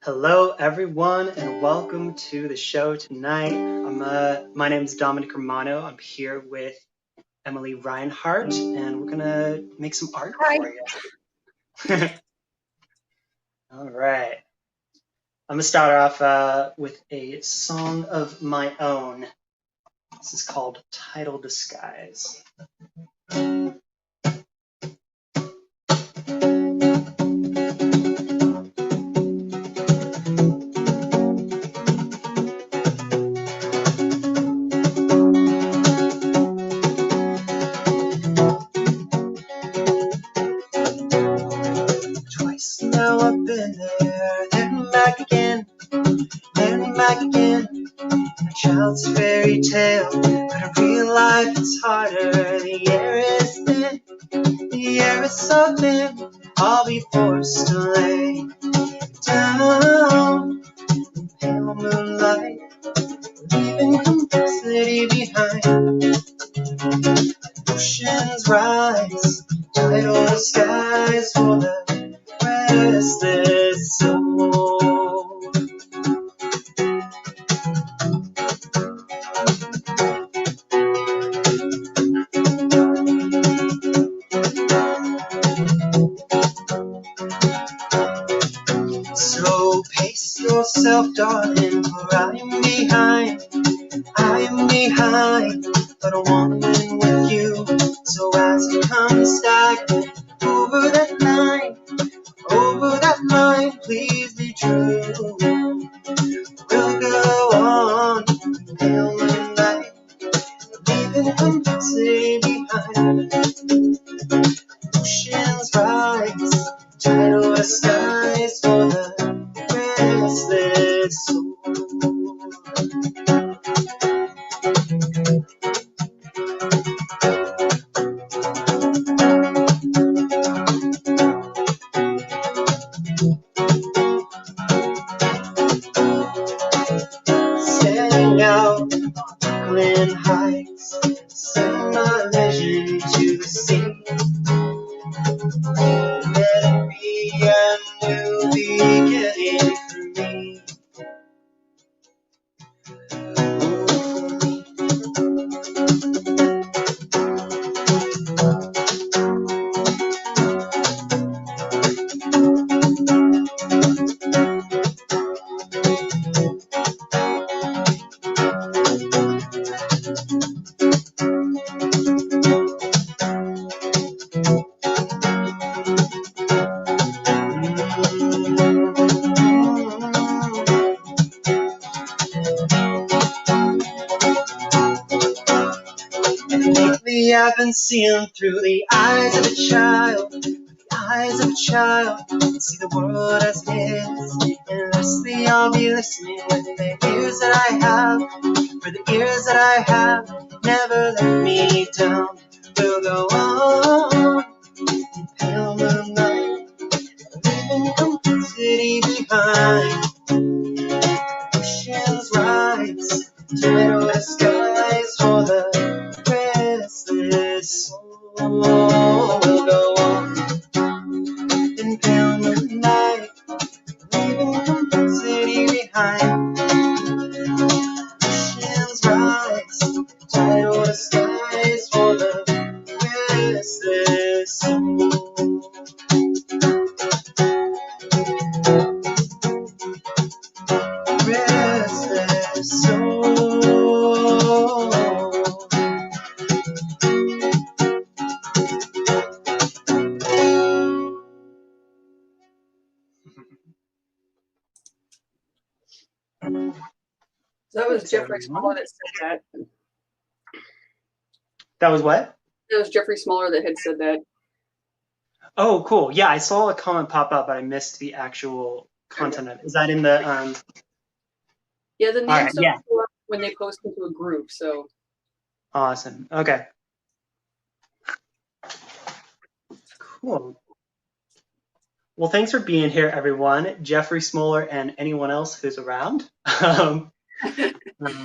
Hello, everyone, and welcome to the show tonight. My name is Dominic Romano. I'm here with Emily Reinhardt, and we're gonna make some art for you. All right. I'm gonna start off with a song of my own. This is called Title Disguise. Twice now I've been there, then back again, then back again. A child's fairy tale, but in real life it's harder. The air is thin, the air is so thin. I'll be forced to lay down in pale moonlight, leaving complexity behind. Oceans rise, tidal skies for the restless soul. So pace yourself, darling, for I am behind, but I wanna win with you. So as it comes back over that line, please be true. We'll go on, pale moonlight, leaving complexity behind. Oceans rise, tidal skies for the restless soul. Setting out Brooklyn Heights, send my vision to the sea. Let it be a new beginning for me. Lately I've been seeing through the eyes of a child, see the world as it is. And lastly I'll be listening with the ears that I have, for the ears that I have never let me down. We'll go on in pale moonlight, leaving complexity behind. Oceans rise, tidal skies for the restless soul. We'll go on in pale moonlight, leaving complexity behind. Oceans rise, tidal skies for the restless soul. Restless soul. That was Jeffrey Smaller that said that. That was what? It was Jeffrey Smaller that had said that. Oh, cool. Yeah, I saw a comment pop up, but I missed the actual content of it. Is that in the Yeah, the names right, don't show up when they post into a group, so. Awesome. Okay. Cool. Well, thanks for being here, everyone. Jeffrey Smoller and anyone else who's around. We're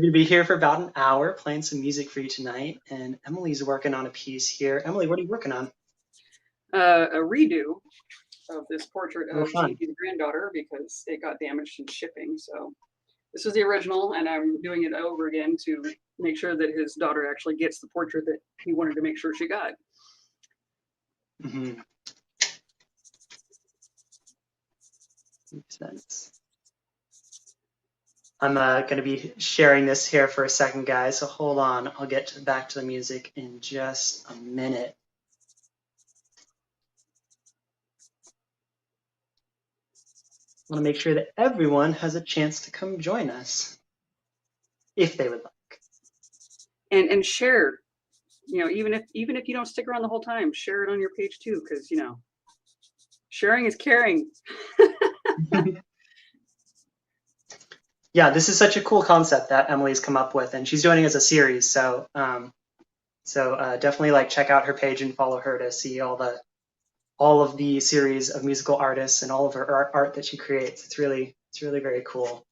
going to be here for about an hour playing some music for you tonight. And Emily's working on a piece here. Emily, what are you working on? A redo of this portrait Oh, of fun. G's granddaughter because it got damaged in shipping. So this is the original, and I'm doing it over again to make sure that his daughter actually gets the portrait that he wanted to make sure she got. Mm-hmm. Makes sense. I'm going to be sharing this here for a second, guys, so hold on. I'll get back to the music in just a minute. I want to make sure that everyone has a chance to come join us, if they would like. And share, even if you don't stick around the whole time, share it on your page too, because sharing is caring. Yeah, this is such a cool concept that Emily's come up with, and she's doing it as a series. So, definitely check out her page and follow her to see all of the series of musical artists and all of her art that she creates. It's really very cool.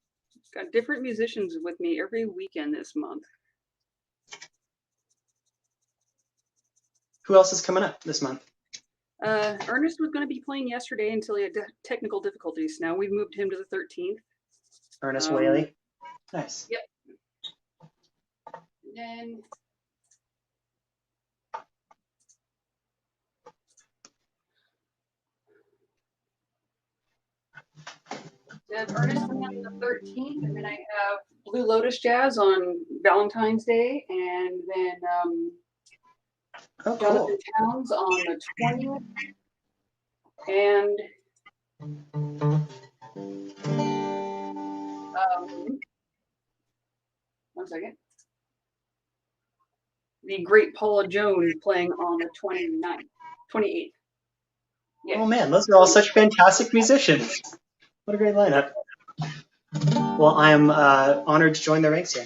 Got different musicians with me every weekend this month. Who else is coming up this month? Ernest was going to be playing yesterday until he had technical difficulties. Now we've moved him to the 13th. Ernest Whaley. Nice. Yep. And then I have Ernest on the 13th, and then I have Blue Lotus Jazz on Valentine's Day, and then Oh, Jonathan cool. Towns on the 20th, and one second. The great Paula Jones playing on the 28th. Yeah. Oh man, those are all such fantastic musicians. What a great lineup. Well, I am honored to join the ranks here.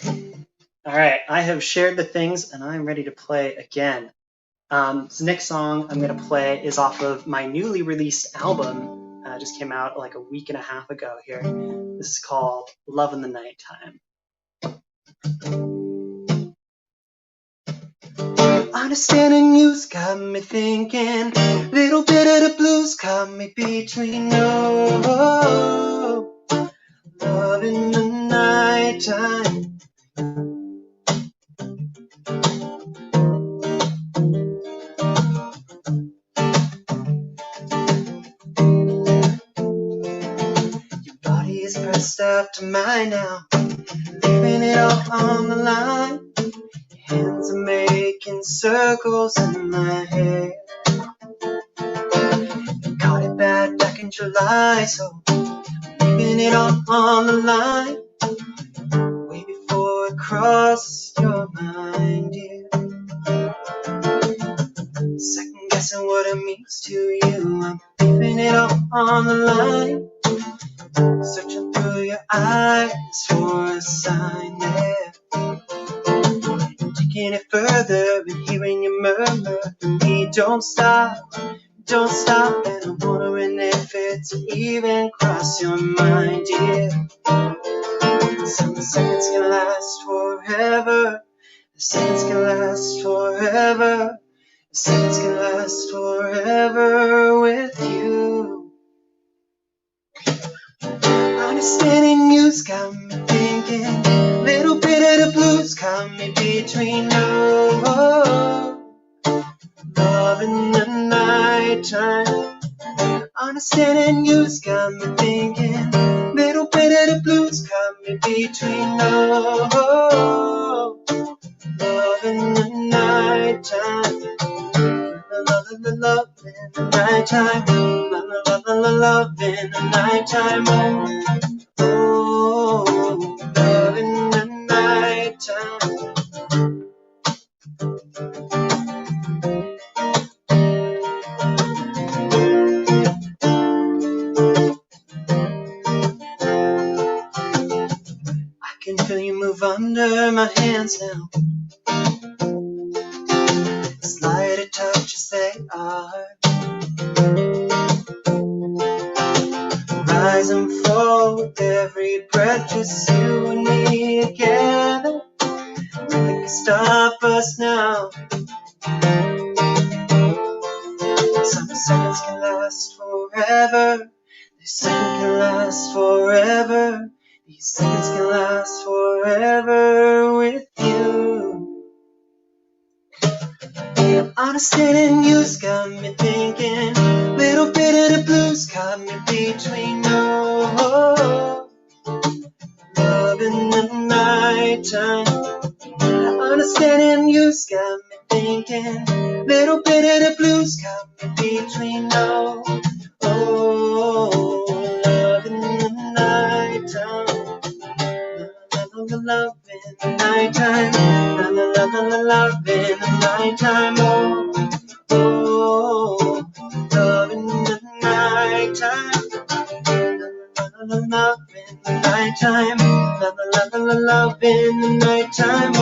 All right, I have shared the things and I'm ready to play again. This next song I'm going to play is off of my newly released album. Just came out like a week and a half ago here. This is called Love in the Nighttime. Understanding you's got me thinking, little bit of the blues got me between love in the nighttime. Your body is pressed up to mine now, leaving it all on the line. Hands are making circles in my hair. You caught it bad back in July, so I'm leaving it all on the line. Way before it crosses your mind, dear. Second guessing what it means to you. I'm leaving it all on the line. Searching through your eyes for a sign there. Taking it further and hearing you murmur to me, don't stop, and I'm wondering if it's even crossed your mind, dear. Some seconds can last forever, the seconds can last forever, the seconds can last forever with you. Understanding you's got me thinking, little bit of the blues got me between love in the nighttime. Understanding you's got me thinking, little bit of the blues got me between love in the nighttime. Love in the nighttime. Love in the nighttime. Oh, love in the nighttime. I can feel you move under my hands now. Slight touches they are. Rise and fall with every breath, just you and me together. Nothing can stop us now. Some seconds can last forever. forever. This second can last forever. These seconds can last forever with you. Understanding you's got me thinking. Little bit of the blues got me between no love in the nighttime. Understanding you's got me thinking. Little bit of the blues got me between no love in the nighttime. Love in the nighttime. Love in the nighttime. Love in the nighttime. Love in the nighttime. Love in the nighttime.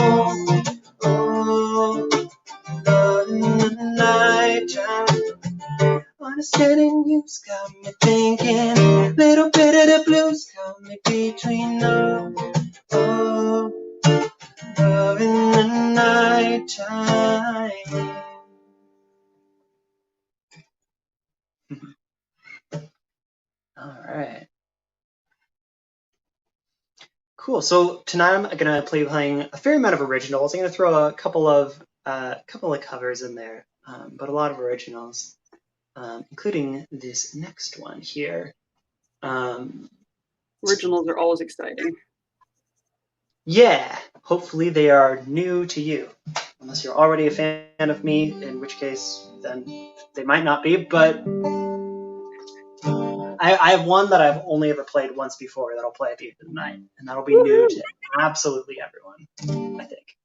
Love in the nighttime. Understanding you's got me thinking. Little bit of the blues got me between love in the nighttime. All right. Cool. So tonight I'm gonna be playing a fair amount of originals. I'm gonna throw a couple of covers in there, but a lot of originals, including this next one here. Originals are always exciting. Yeah, hopefully they are new to you, unless you're already a fan of me, in which case then they might not be, but I have one that I've only ever played once before that I'll play at the end of the night, and that'll be new to absolutely everyone, I think.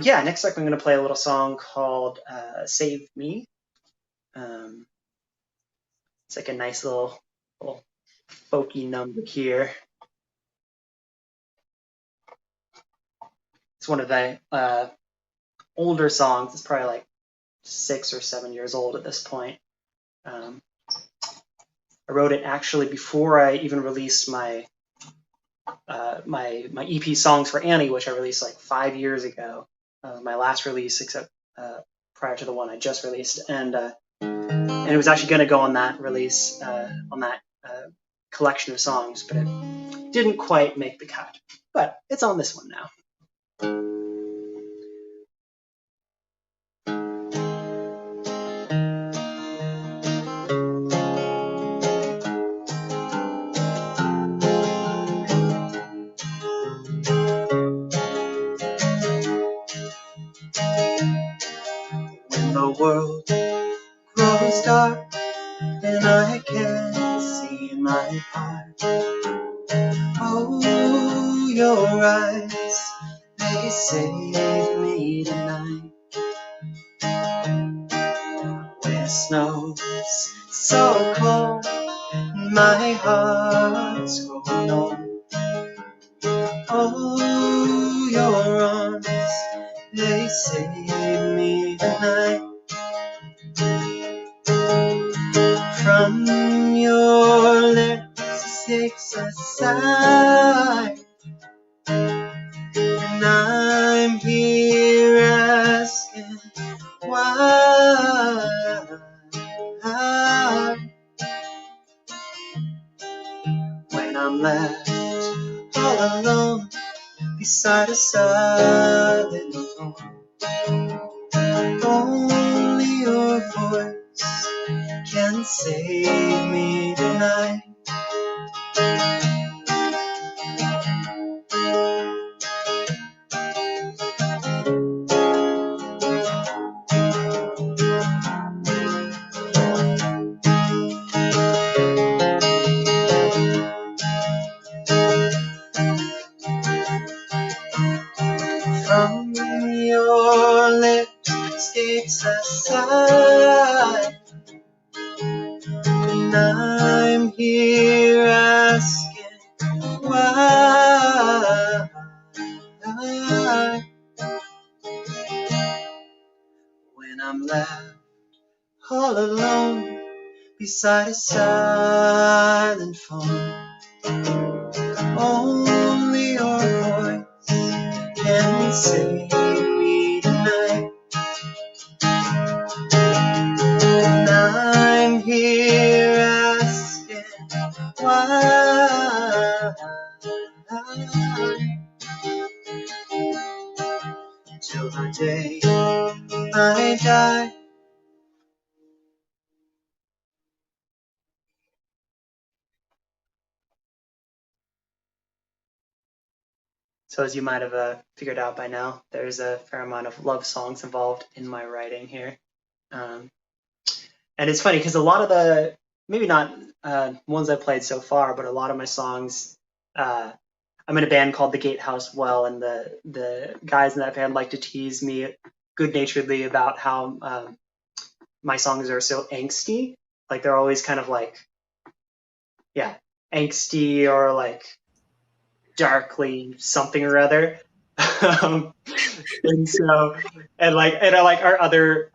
Yeah, next up I'm going to play a little song called Save Me. It's like a nice little folky number here. It's one of the older songs. It's probably like 6 or 7 years old at this point. I wrote it actually before I even released my my EP Songs for Annie, which I released like 5 years ago. My last release, except prior to the one I just released, and it was actually going to go on that release, on that collection of songs, but it didn't quite make the cut. But it's on this one now. When the world grows dark and I can't see my part, oh, your eyes, they save me tonight. When snow's so cold, my heart's growing old, oh, your arms, they save me tonight. From your lips escapes a sigh, and I'm here asking why. When I'm left all alone beside a silent phone, only your voice can save me tonight. From your lips escapes a sigh, and I'm here asking why. When I'm left all alone beside a silent phone, only your voice can save me tonight. Now here asking why, till the day I die. So as you might have figured out by now, there's a fair amount of love songs involved in my writing here. And it's funny because a lot of the, maybe not ones I've played so far, but a lot of my songs, I'm in a band called the Gatehouse Well, and the guys in that band like to tease me good-naturedly about how my songs are so angsty. Like they're always kind of like, yeah, angsty or like darkly something or other. And so, and I like our other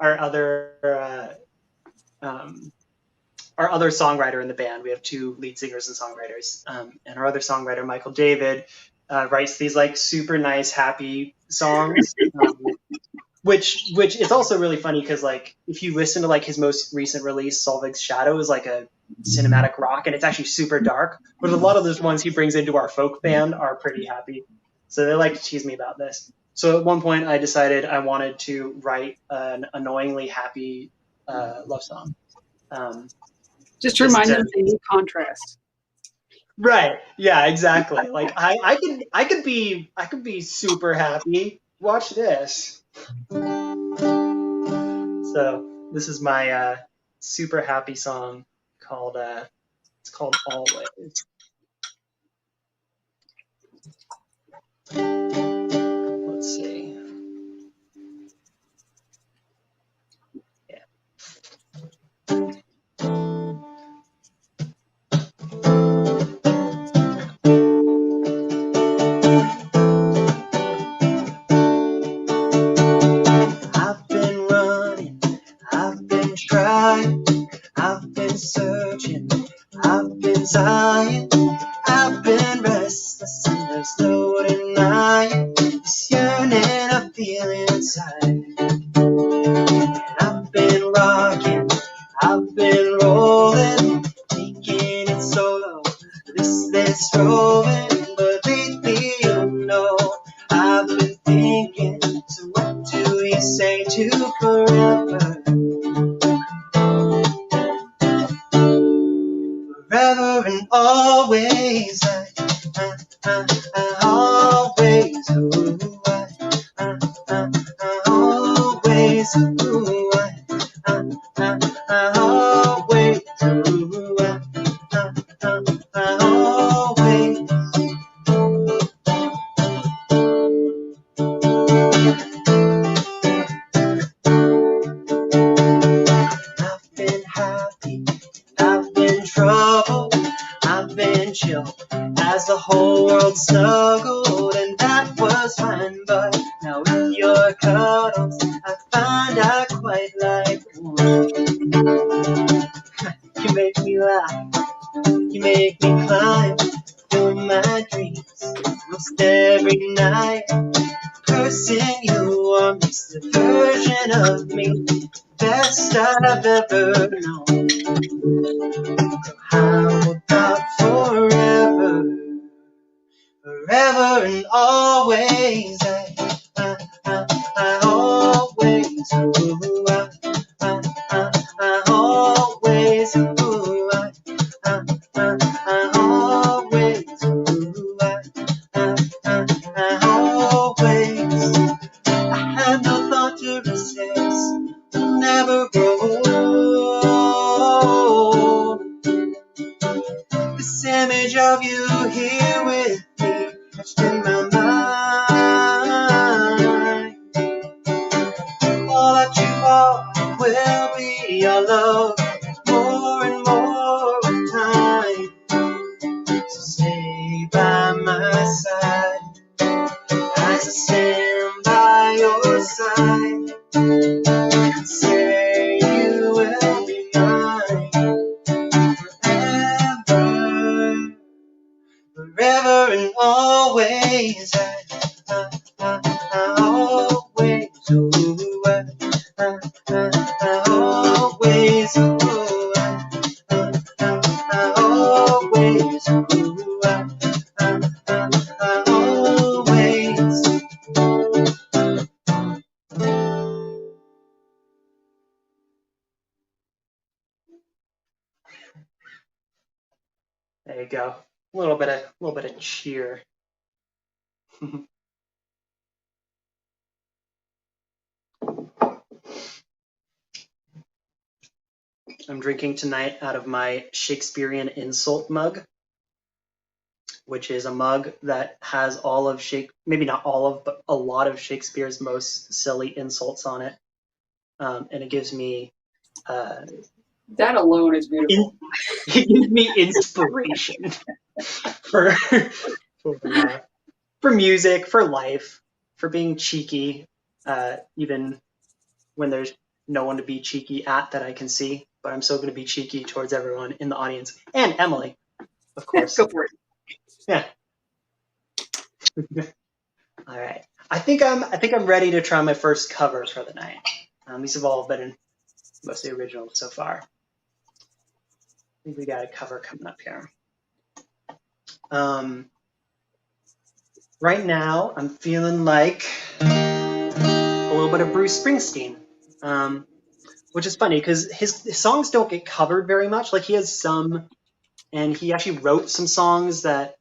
songwriter in the band. We have two lead singers and songwriters, and our other songwriter, Michael David, writes these like super nice, happy songs. Which is also really funny because like if you listen to like his most recent release, Solveig's Shadow, is like a cinematic rock, and it's actually super dark. But a lot of those ones he brings into our folk band are pretty happy. So they like to tease me about this. So at one point I decided I wanted to write an annoyingly happy love song. Just to remind them they need contrast. Right. Yeah, exactly. Like I could be super happy. Watch this. So this is my super happy song called it's called Always. Let's see. Yeah. I've been running, I've been trying, I've been searching, I've been sighing, I've been restless and there's no denying this yearning I feel inside. I've been rocking, I've been rolling, taking it solo, this roving, but lately you know I've been thinking, so what do you say to forever? Forever and always, I always, ooh, I always, ooh, I always, ooh, I always. I've been happy, I've been troubled, I've been chill as the whole world snuggled, and that was fine. But now with your cuddles, I find I quite like one. You make me laugh, you make me climb through my dreams most every night. Cursing you on this the version of me best I've ever known. So how about forever, forever and always? I always, ooh, I always, ooh, I always, ooh, I always. I had no thought to resist, will never grow old. This image of you here with me, etched in my mind. All that you are will be your love, more and There you go. A little bit of cheer. I'm drinking tonight out of my Shakespearean insult mug, which is a mug that has all of maybe not all of, but a lot of Shakespeare's most silly insults on it. And it gives me that alone is beautiful. It gives me inspiration for music, for life, for being cheeky, even when there's no one to be cheeky at that I can see. But I'm still going to be cheeky towards everyone in the audience and Emily, of course. Go for it. Yeah. All right. I think I'm ready to try my first cover for the night. These have all been mostly originals so far. I think we got a cover coming up here. Right now, I'm feeling like a little bit of Bruce Springsteen, which is funny because his songs don't get covered very much. Like he has some, and he actually wrote some songs that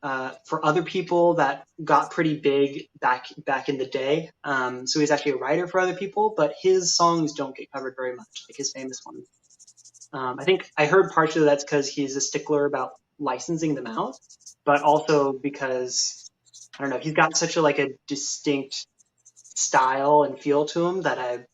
for other people that got pretty big back in the day. So he's actually a writer for other people, but his songs don't get covered very much, like his famous ones. I think I heard partially that's because he's a stickler about licensing them out, but also because I don't know, he's got such a distinct style and feel to him that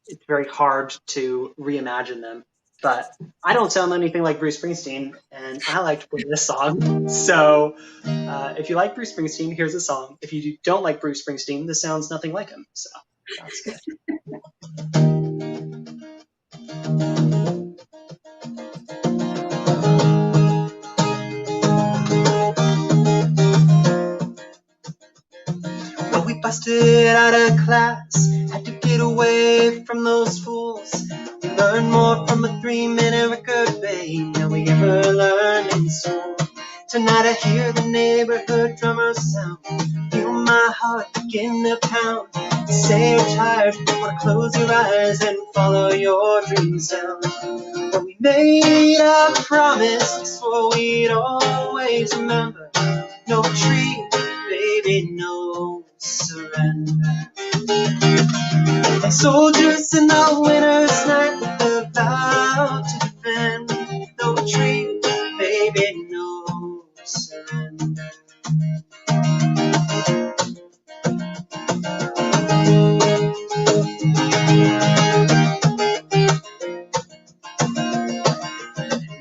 it's very hard to reimagine them. But I don't sound anything like Bruce Springsteen, and I like to play this song. So if you like Bruce Springsteen, here's a song. If you don't like Bruce Springsteen, this sounds nothing like him. So that's good. Well, we busted out of class, had to get away from those fools. We learned more from a 3-minute record, babe, than we ever learned in school. Tonight I hear the neighborhood drummers sound, feel my heart begin to pound. You say you're tired, wanna close your eyes and follow your dreams down. But we made a promise, we swore we'd always remember. No retreat, baby, no surrender. Like soldiers in the winter's night with a vow to defend. No retreat, baby, no surrender.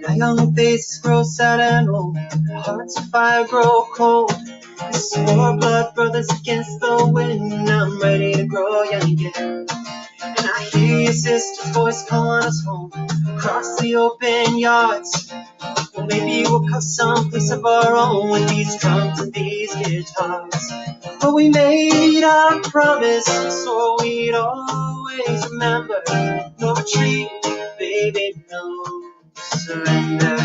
Now young faces grow sad and old, hearts of fire grow cold. We swore blood brothers against the wind. I'm ready to grow young again. And I hear your sister's voice calling us home across the open yards. Well, maybe we'll cut some place of our own with these drums and these guitars. But we made our promise, so we'd always remember. No retreat, baby, no surrender.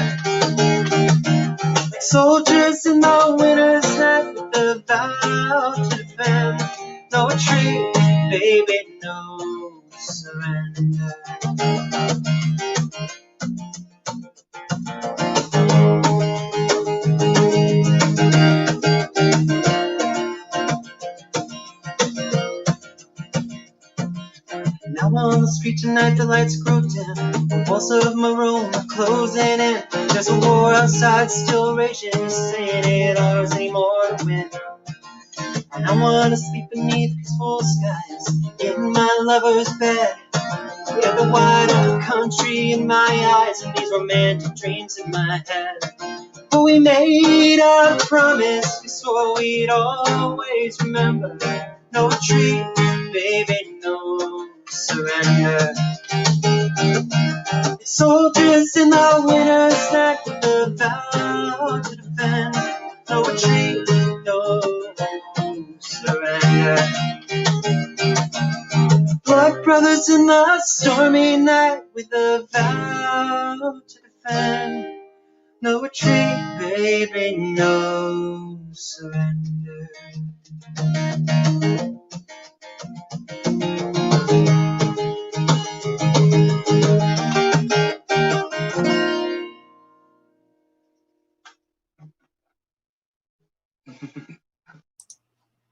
Like soldiers in the winter's night with a vow to defend. No retreat, baby, no surrender. Now on the street tonight, the lights grow dim. The walls of my room are closing in. There's a war outside still raging, saying it ain't ours anymore to win. And I wanna sleep beneath peaceful skies in my lover's bed. Yeah, the wide open country in my eyes and these romantic dreams in my head. But we made a promise, we swore we'd always remember. No retreat, baby, no surrender. Soldiers in the winter's night with a vow to defend. No retreat, no surrender. Blood brothers in the stormy night with a vow to defend. No retreat, baby, no surrender.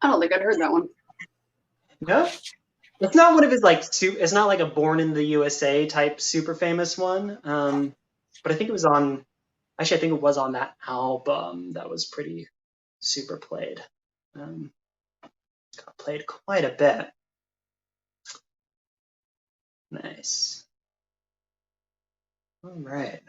I don't think I'd heard that one. No? It's not one of his like it's not like a Born in the USA type super famous one. But I think it was on actually I think it was on that album that was pretty super played. Got played quite a bit. Nice. All right.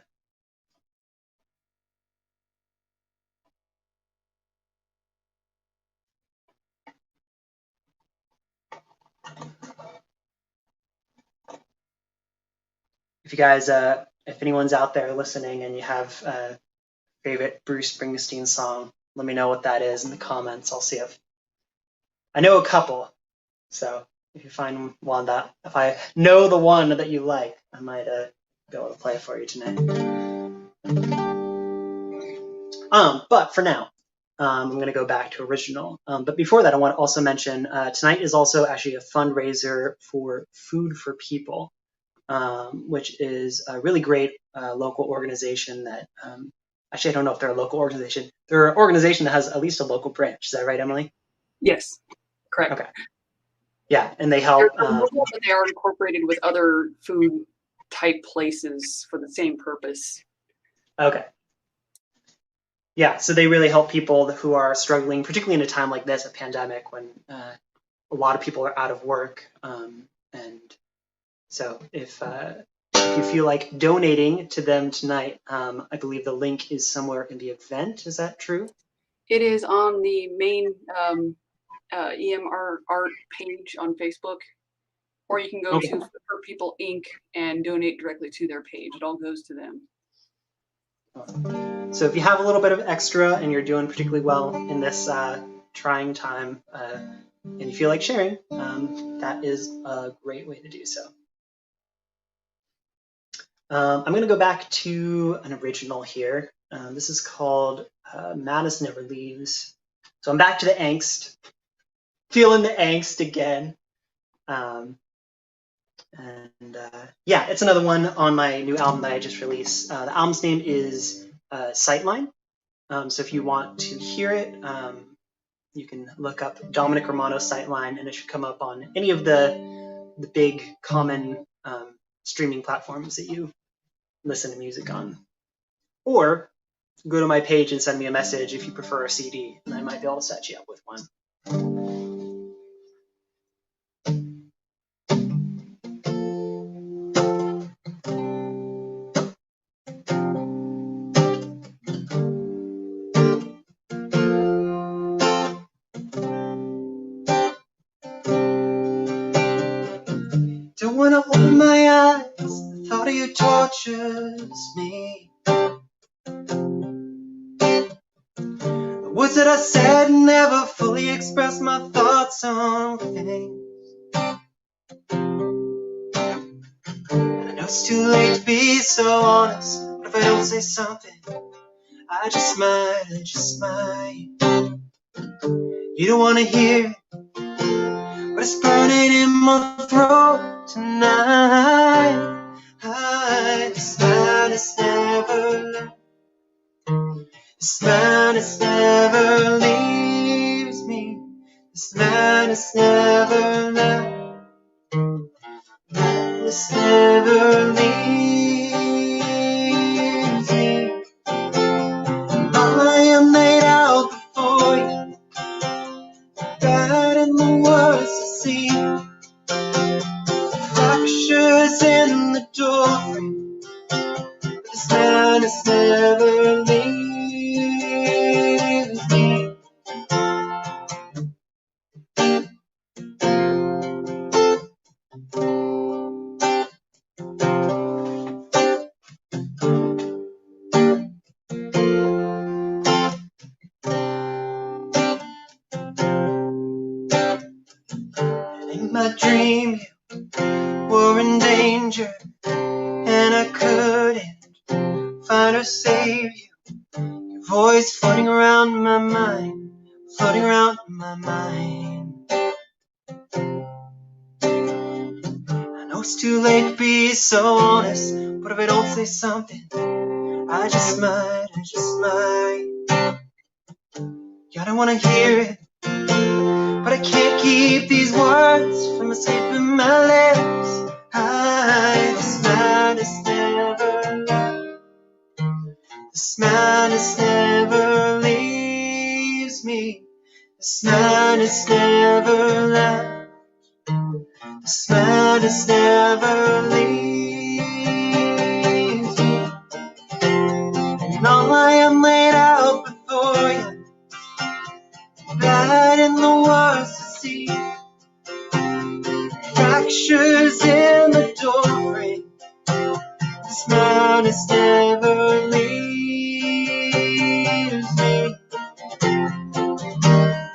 If you guys, if anyone's out there listening and you have a favorite Bruce Springsteen song, let me know what that is in the comments. I'll see if I know a couple. So if you find one that, if I know the one that you like, I might be able to play it for you tonight. But for now, I'm going to go back to original. But before that, I want to also mention tonight is also actually a fundraiser for Food for People, which is a really great local organization that, actually, I don't know if they're a local organization. They're an organization that has at least a local branch. Is that right, Emily? Yes, correct. Okay. Yeah, and they help. But they are incorporated with other food type places for the same purpose. Okay. Yeah, so they really help people who are struggling, particularly in a time like this, a pandemic, when a lot of people are out of work. And so if you feel like donating to them tonight, I believe the link is somewhere in the event. Is that true? It is on the main EmRArt page on Facebook, or you can go to For People Inc. and donate directly to their page. It all goes to them. So if you have a little bit of extra and you're doing particularly well in this trying time, and you feel like sharing, that is a great way to do so. I'm going to go back to an original here. This is called Madness Never Leaves. So I'm back to the angst, feeling the angst again. Yeah, it's another one on my new album that I just released. The album's name is Sightline. So if you want to hear it, you can look up Dominic Romano Sightline, and it should come up on any of the big common streaming platforms that you listen to music on. Or go to my page and send me a message if you prefer a CD, and I might be able to set you up with one. Don't wanna open my eyes, the thought of you tortures me. The words that I said never fully expressed my thoughts on things. And I know it's too late to be so honest, but if I don't say something, I just might. You don't wanna hear it, but it's burning in my throat tonight. This madness never leaves me. This madness never leaves me. I am laid out before you, bad in the words to see. Fractures in the doorframe, this madness never leaves me. In my dream, you were in danger, and I couldn't find or save you. Your voice floating around my mind, floating around my mind. I know it's too late to be so honest, but if I don't say something, I just might. Yeah, I don't wanna hear it, but I can't keep these words from escaping my lips. This madness never left. This madness never leaves me. This madness never left. This madness never leaves me. And all I am laid out before you, bad in the worst to see. Fractures in the doorframe. This madness never leaves me.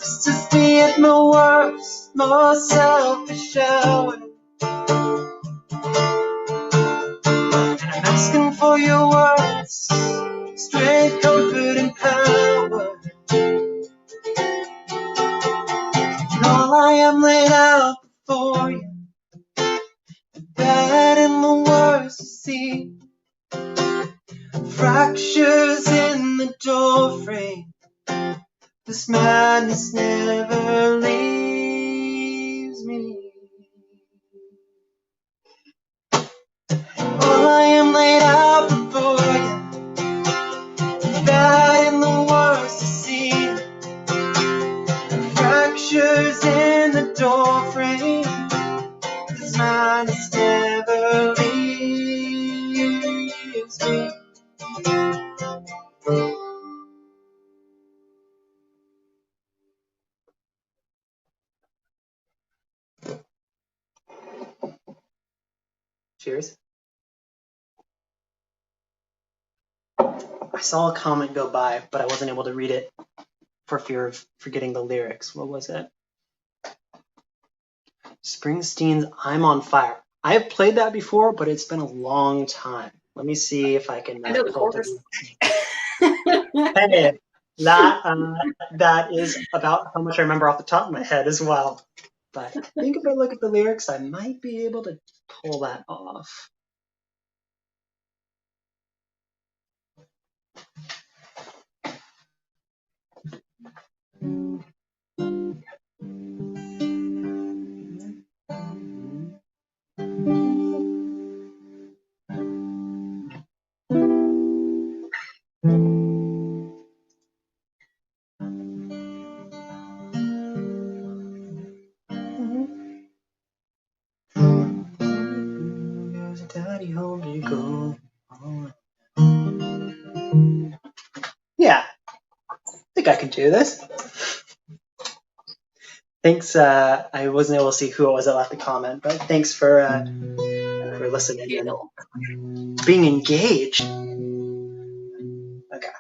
It's just me at my worst, most selfish hour. And I'm asking for your words, strength, comfort, and power. And all I am laid out before you, the bad and the worst to see. Fractures in the doorframe. This madness never leaves me. All I am laid out before you, the bad and the worst to see. Fractures in the doorframe. This madness never leaves me. Cheers. I saw a comment go by, but I wasn't able to read it for fear of forgetting the lyrics. What was it? Springsteen's I'm on Fire. I have played that before, but it's been a long time. Let me see if I can I know the pull chorus. Hey, that is about how much I remember off the top of my head as well. But I think if I look at the lyrics, I might be able to pull that off. There's a daddy home you go. Yeah, I think I can do this. Thanks. I wasn't able to see who it was that left the comment, but thanks for listening and being engaged. Okay.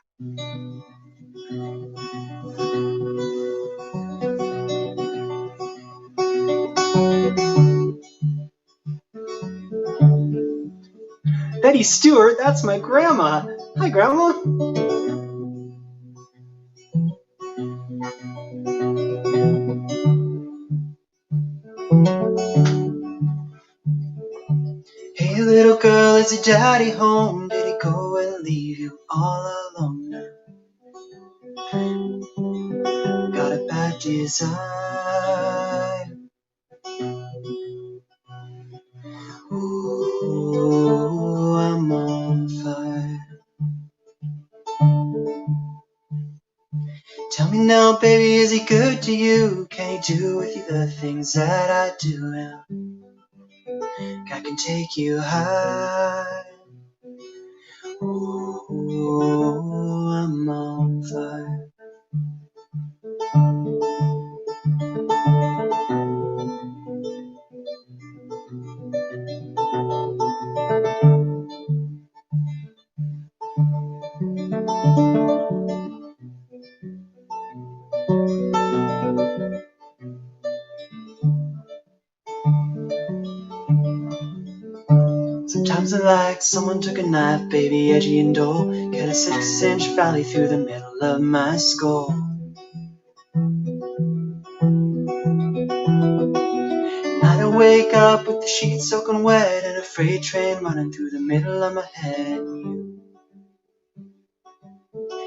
Betty Stewart, that's my grandma. Hi, Grandma. Hey, little girl, is your daddy home? Did he go and leave you all alone now? Got a bad desire. Ooh, I'm on fire. Tell me now, baby, is he good to you? Can he do with you the things that I do now? I can take you high. Ooh, I'm on fire. Sometimes I like someone took a knife, baby, edgy and dull, cut a 6-inch valley through the middle of my skull. Night I wake up with the sheets soaking wet and a freight train running through the middle of my head.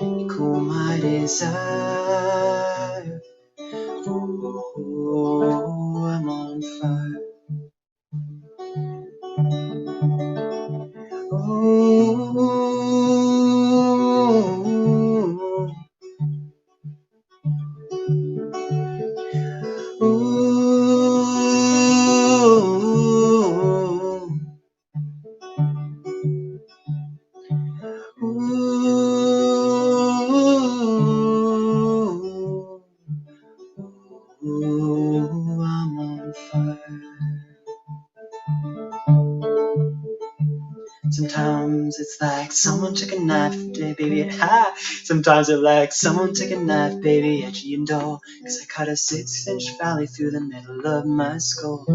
you cool my desire. Oh, I'm on fire. I'm on fire. Sometimes it's like someone took a knife, baby, ha! Sometimes it's like someone took a knife, baby, edgy and dull, 'cause I cut a 6-inch valley through the middle of my skull.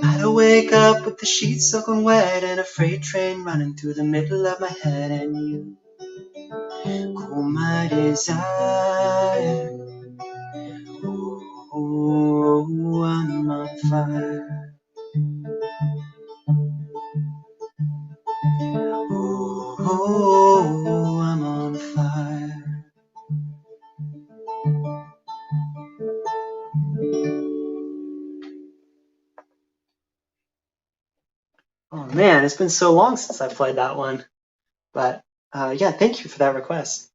I'd wake up with the sheets soaking wet and a freight train running through the middle of my head, and you cool my desire. Oh, I'm on fire. Oh, I'm on fire. Oh man, it's been so long since I played that one. But yeah, thank you for that request.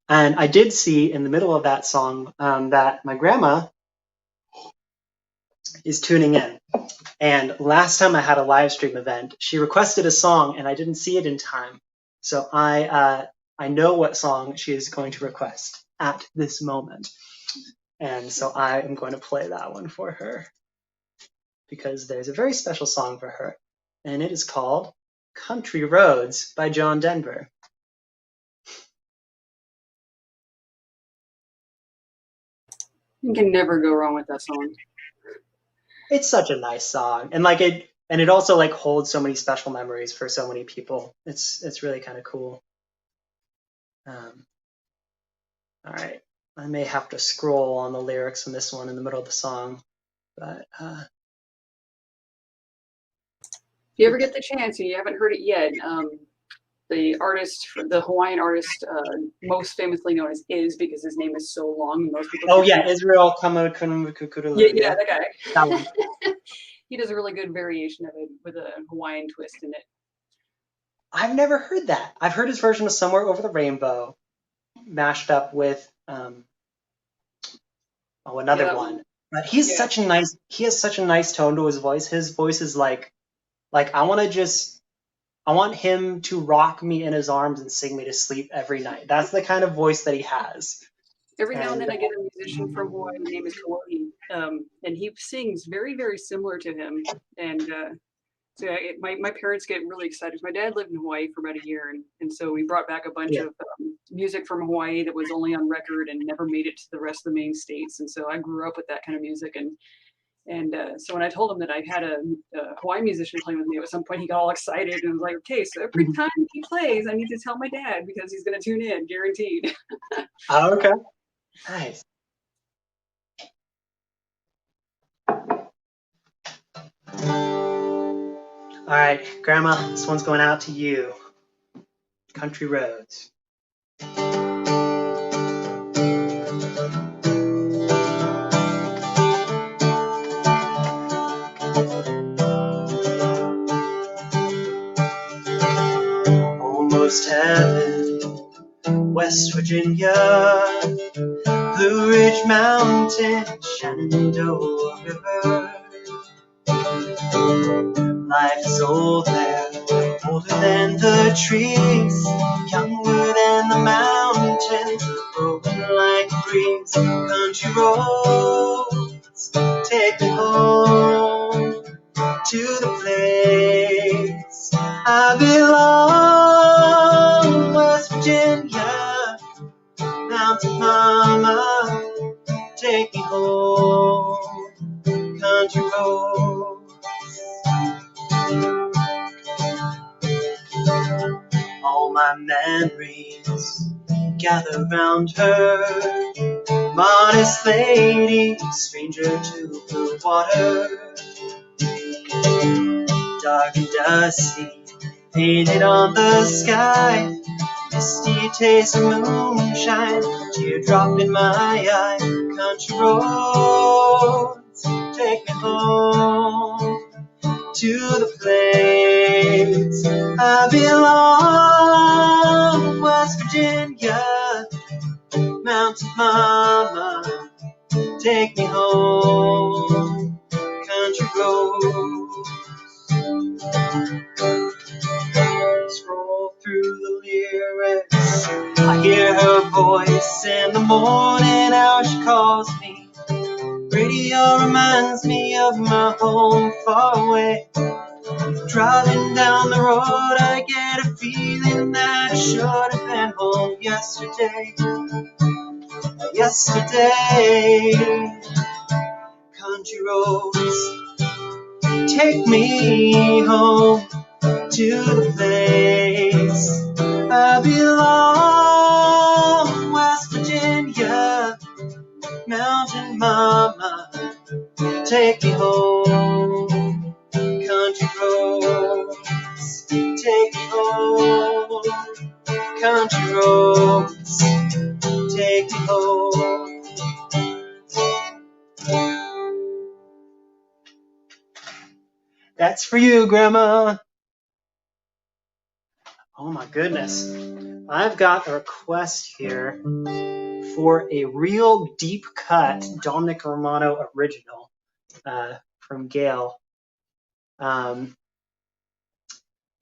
And I did see in the middle of that song that my grandma is tuning in. And last time I had a live stream event, she requested a song and I didn't see it in time. So I know what song she is going to request at this moment. And so I am going to play that one for her because there's a very special song for her. And it is called Country Roads by John Denver. You can never go wrong with that song. It's such a nice song, and it also like holds so many special memories for so many people. It's really kind of cool. All right, I may have to scroll on the lyrics from this one in the middle of the song, but If you ever get the chance and you haven't heard it yet, the Hawaiian artist, most famously known as Is, because his name is so long, and most people. Oh yeah, Israel Kamukuru. Yeah, that guy. That one. He does a really good variation of it with a Hawaiian twist in it. I've never heard that. I've heard his version of Somewhere Over the Rainbow, mashed up with another one. But he has such a nice tone to his voice. His voice is like I want him to rock me in his arms and sing me to sleep every night. That's the kind of voice that he has. Every now and then I get a musician from Hawaii, his name is Kauai, and he sings very, very similar to him. And so my parents get really excited. My dad lived in Hawaii for about a year, and so we brought back a bunch of music from Hawaii that was only on record and never made it to the rest of the main states. And so I grew up with that kind of music. And so when I told him that I had a Hawaiian musician playing with me, at some point he got all excited and was like, okay, so every time he plays, I need to tell my dad because he's going to tune in, guaranteed. Oh, okay. Nice. All right, Grandma, this one's going out to you. Country Roads. Almost heaven, West Virginia, Blue Ridge Mountain, Shenandoah River. Life is old there, older than the trees, younger than the mountains, broken like a breeze. Country roads take me home to the place I belong. West Virginia, Mountain Mama, take me home. Country roads. All my memories gather round her, modest lady, stranger to blue water. Dark and dusty, painted on the sky, misty taste of moonshine, teardrop in my eye. Country roads, take me home to the place I belong. West Virginia, mountain mama, take me home. Country roads. Scroll through the lyrics, I hear her voice in the morning hour. She calls me. Radio reminds me of my home far away. Driving down the road, I get a feeling that I should have been home yesterday. Yesterday, country roads, take me home to the place I belong. West Virginia, mountain mama, take me home. Country roads, take me home. Country roads, take me home. That's for you, Grandma. Oh my goodness. I've got a request here for a real deep cut Dominic Romano original from Gail. All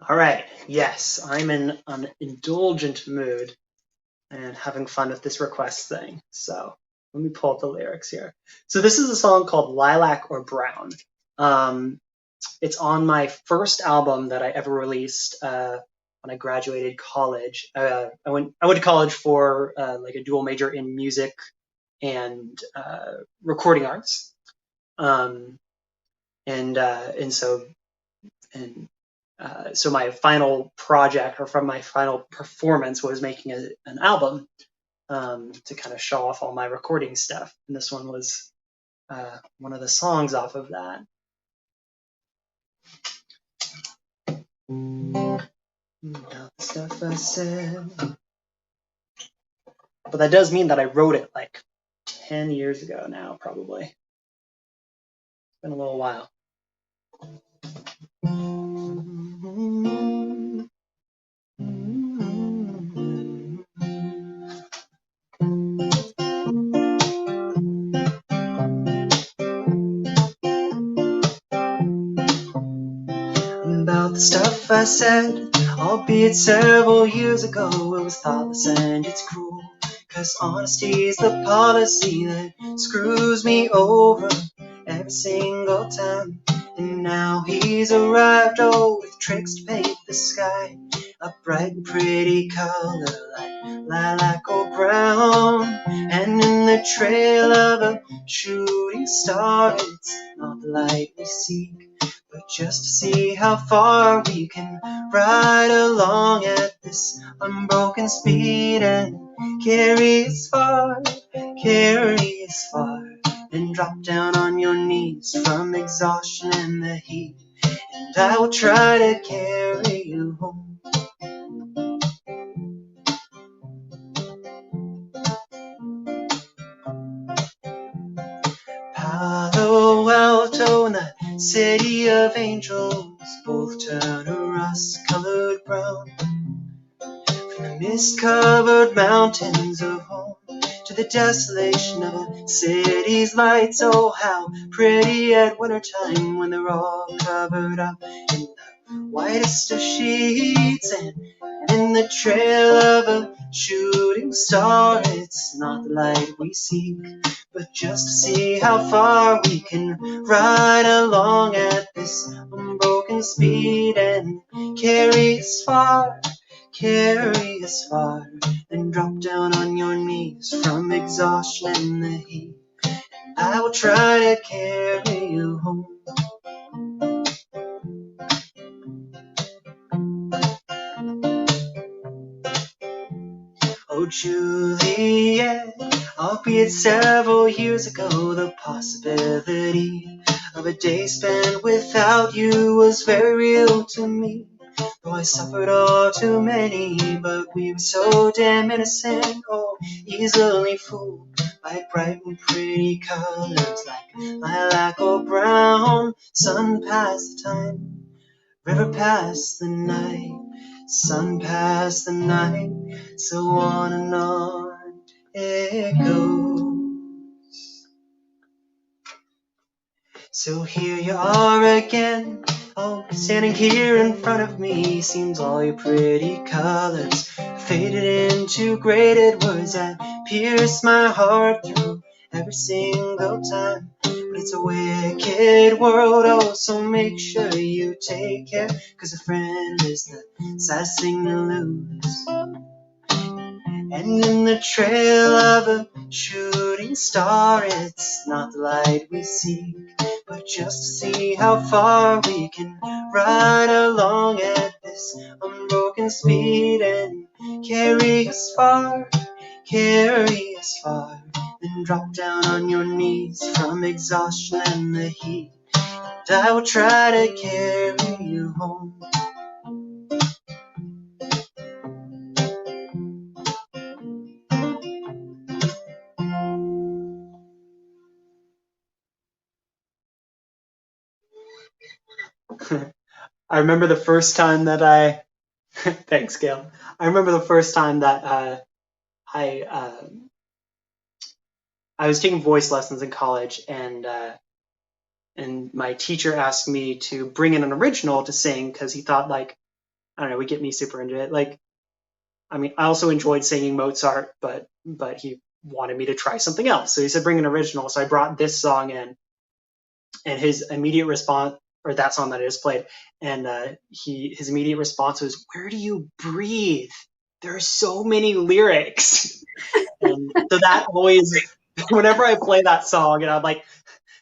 right, yes, I'm in an indulgent mood and having fun with this request thing. So let me pull up the lyrics here. So this is a song called Lilac or Brown. It's on my first album that I ever released when I graduated college. I went to college for like a dual major in music and recording arts. So my final project, or from my final performance, was making an album to kind of show off all my recording stuff. And this one was one of the songs off of that. About the stuff I said. But that does mean that I wrote it like 10 years ago now, probably. It's been a little while. About the stuff I said, albeit several years ago, it was thoughtless and it's cruel. 'Cause honesty is the policy that screws me over every single time. And now he's arrived, oh, with tricks to paint the sky a bright and pretty color like lilac or brown. And in the trail of a shooting star, it's not the light we seek, but just to see how far we can ride along at this unbroken speed and carry as far, and drop down on your knees from exhaustion and the heat. And I will try to carry you home. Palo Alto and the city of angels both turn a rust-colored brown. From the mist-covered mountains of home to the desolation of a city's lights. Oh, how pretty at wintertime when they're all covered up in the whitest of sheets. And in the trail of a shooting star, it's not the light we seek, but just to see how far we can ride along at this unbroken speed and carry as far, then drop down on your knees from exhaustion and the heat. I will try to carry you home. Oh, Juliet, albeit several years ago, the possibility of a day spent without you was very real to me. Oh, I suffered all too many, but we were so damn innocent. Oh, easily fooled by bright and pretty colors like lilac or brown. Sun past the time, river past the night, sun past the night, so on and on it goes. So here you are again, oh, standing here in front of me. Seems all your pretty colors faded into graded words that pierce my heart through every single time. But it's a wicked world, oh, so make sure you take care, 'cause a friend is the saddest thing to lose. And in the trail of a shooting star, it's not the light we seek, but just to see how far we can ride along at this unbroken speed and carry us far, then drop down on your knees from exhaustion and the heat, and I will try to carry you home. I remember the first time that thanks, Gail. I remember the first time that I was taking voice lessons in college, and my teacher asked me to bring in an original to sing because he thought, like, I don't know, would get me super into it. Like, I mean, I also enjoyed singing Mozart, but he wanted me to try something else. So he said, bring an original. So I brought this song in, and his immediate response, or that song that I just played, and his immediate response was, "Where do you breathe? There are so many lyrics." And so that always, whenever I play that song, and I'm like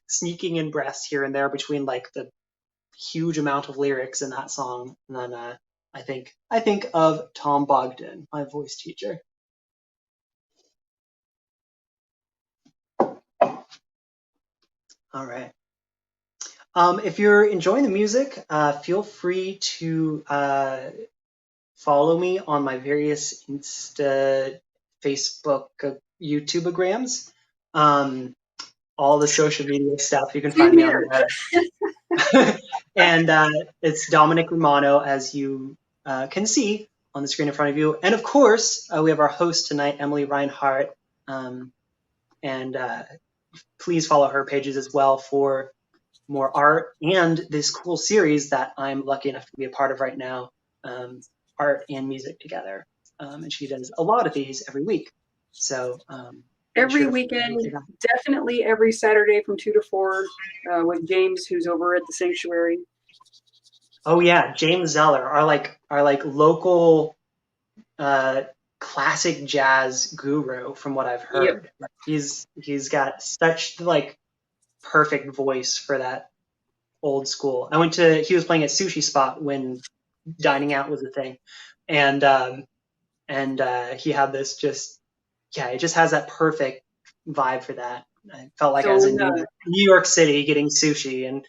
sneaking in breaths here and there between like the huge amount of lyrics in that song, and then I think of Tom Bogdan, my voice teacher. All right. If you're enjoying the music, feel free to follow me on my various Insta, Facebook, YouTubeograms. All the social media stuff, you can find me on there. And it's Dominic Romano, as you can see on the screen in front of you. And of course, we have our host tonight, Emily Reinhardt. And please follow her pages as well for more art and this cool series that I'm lucky enough to be a part of right now, art and music together. And she does a lot of these every week. So every weekend, definitely every Saturday from 2 to 4 with James, who's over at the Sanctuary. Oh yeah, James Zeller, our local classic jazz guru, from what I've heard. Yep. He's got such like perfect voice for that old school. He was playing at Sushi Spot when dining out was a thing, and he had this it just has that perfect vibe for that. I felt like I was in New York City getting sushi, and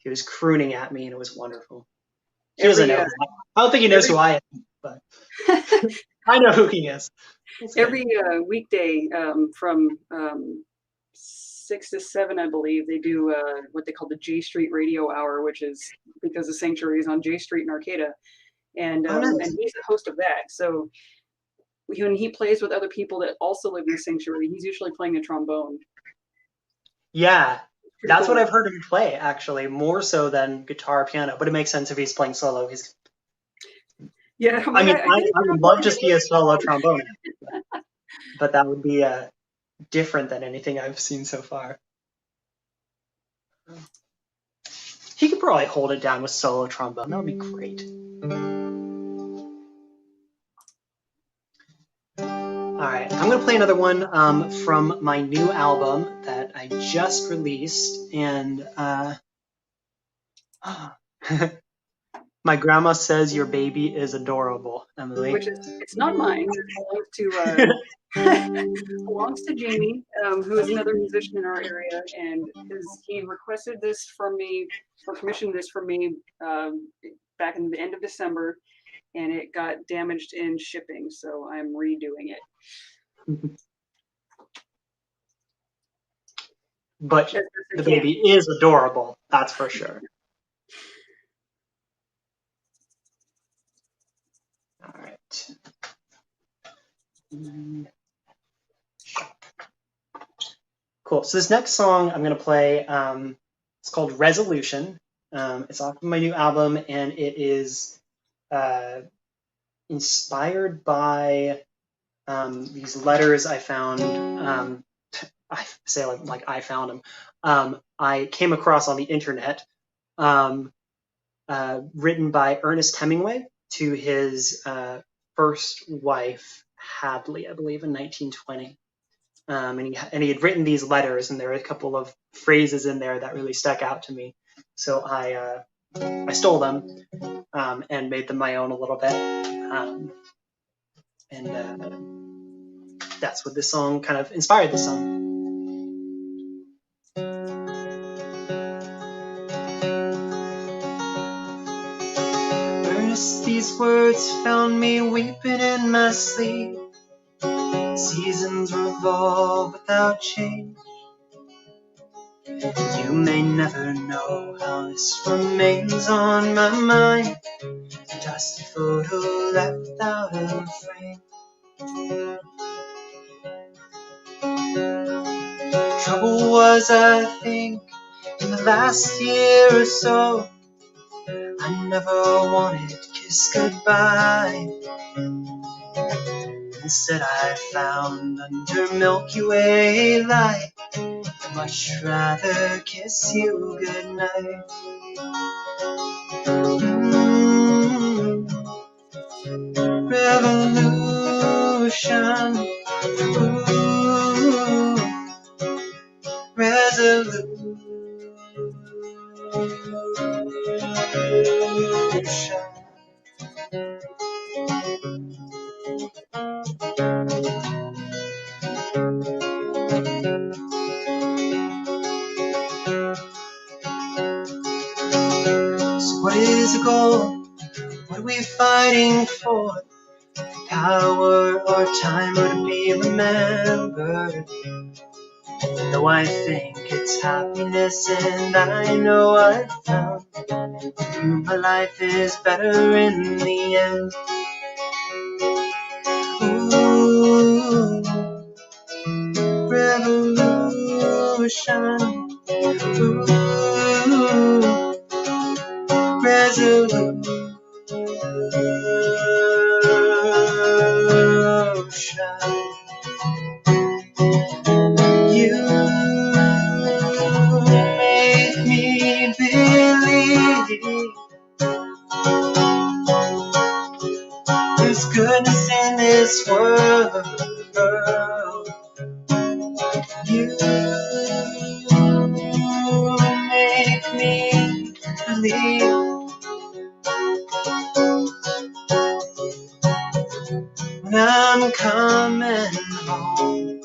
he was crooning at me, and it was wonderful. He doesn't know. I don't think he knows who I am, but I know who he is. Every weekday from 6 to 7, I believe, they do what they call the J Street Radio Hour, which is because the Sanctuary is on J Street in Arcata, and and he's the host of that. So when he plays with other people that also live in the Sanctuary, he's usually playing a trombone. Yeah, that's what I've heard him play, actually, more so than guitar or piano. But it makes sense if he's playing solo. Yeah, I mean, I would love to see a solo trombone, but that would be different than anything I've seen so far. He could probably hold it down with solo trombone. That would be great. All right, I'm going to play another one from my new album that I just released, and my grandma says your baby is adorable, Emily. Which it's not mine. It belongs to Jamie, who is another musician in our area, and he requested this from me, or commissioned this from me back in the end of December, and it got damaged in shipping, so I'm redoing it. But the baby is adorable, that's for sure. All right. Cool. So this next song I'm going to play, it's called Resolution. It's off of my new album, and it is inspired by these letters I found. I say like I found them. I came across on the internet, written by Ernest Hemingway to his first wife, Hadley, I believe, in 1920. And he had written these letters, and there were a couple of phrases in there that really stuck out to me. So I stole them and made them my own a little bit. And that's what this song kind of inspired the song. Ernest, these words found me weeping in my sleep. Seasons revolve without change. You may never know how this remains on my mind. Just a photo left out of frame. Trouble was, I think, in the last year or so. I never wanted to kiss goodbye. Instead I found under Milky Way light, I'd much rather kiss you goodnight. Revolution, ooh, resolution. So what is the goal? What are we fighting for? Power or time, or to be remembered? Though I think it's happiness, and I know I've found my life is better in the end. Ooh, revolution. Ooh, resolution. You make me believe there's goodness in this world. You make me believe when I'm coming home.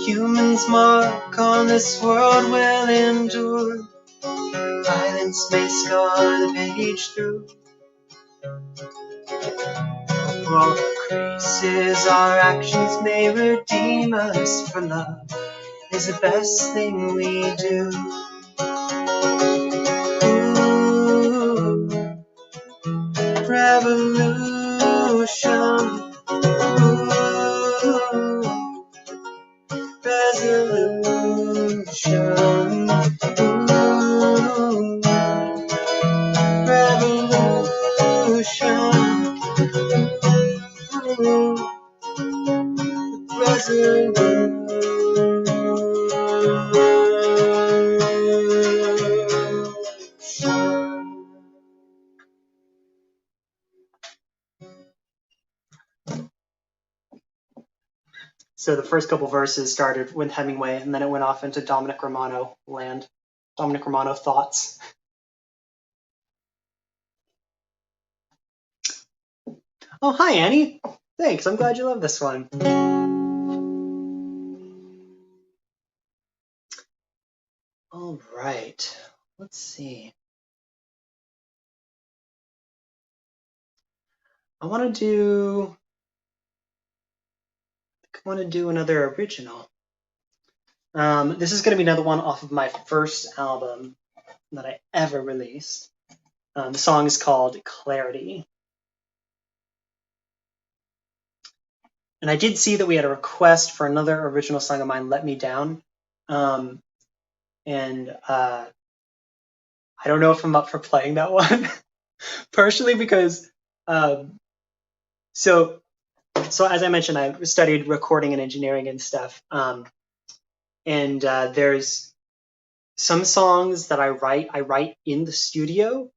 Humans mark on this world will endure. Violence may scar the page through. For all the creases our actions may redeem us, for love is the best thing we do. Ooh, revolution. Ooh, resolution. Ooh, revolution. Ooh, resolution. So the first couple verses started with Hemingway, and then it went off into Dominic Romano land. Dominic Romano thoughts. Oh, hi, Annie. Thanks. I'm glad you love this one. All right. Let's see. I want to do another original. This is going to be another one off of my first album that I ever released. The song is called Clarity. And I did see that we had a request for another original song of mine, Let Me Down. I don't know if I'm up for playing that one, partially because, so as I mentioned, I studied recording and engineering and stuff. There's some songs that I write in the studio.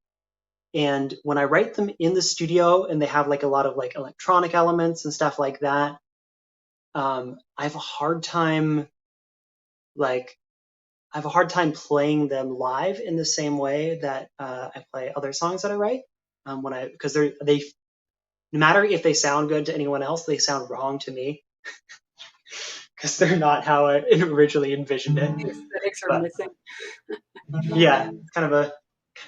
And when I write them in the studio and they have like a lot of like electronic elements and stuff like that, I have a hard time playing them live in the same way that I play other songs that I write. Because they no matter if they sound good to anyone else, they sound wrong to me because they're not how I originally envisioned it. The aesthetics are missing. Yeah, it's kind of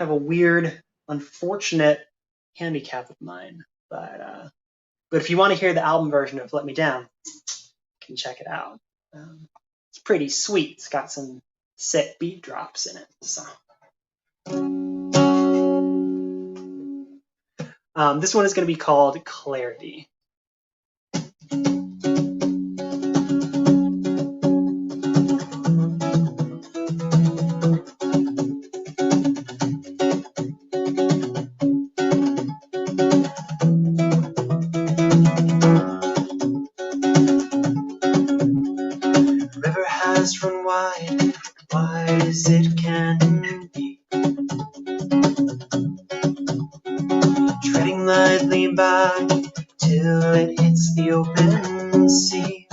a weird, unfortunate handicap of mine. But if you want to hear the album version of Let Me Down, you can check it out. It's pretty sweet. It's got some sick beat drops in it. So this one is going to be called Clarity. River has run wide as it can be, treading lightly by till it hits the open sea.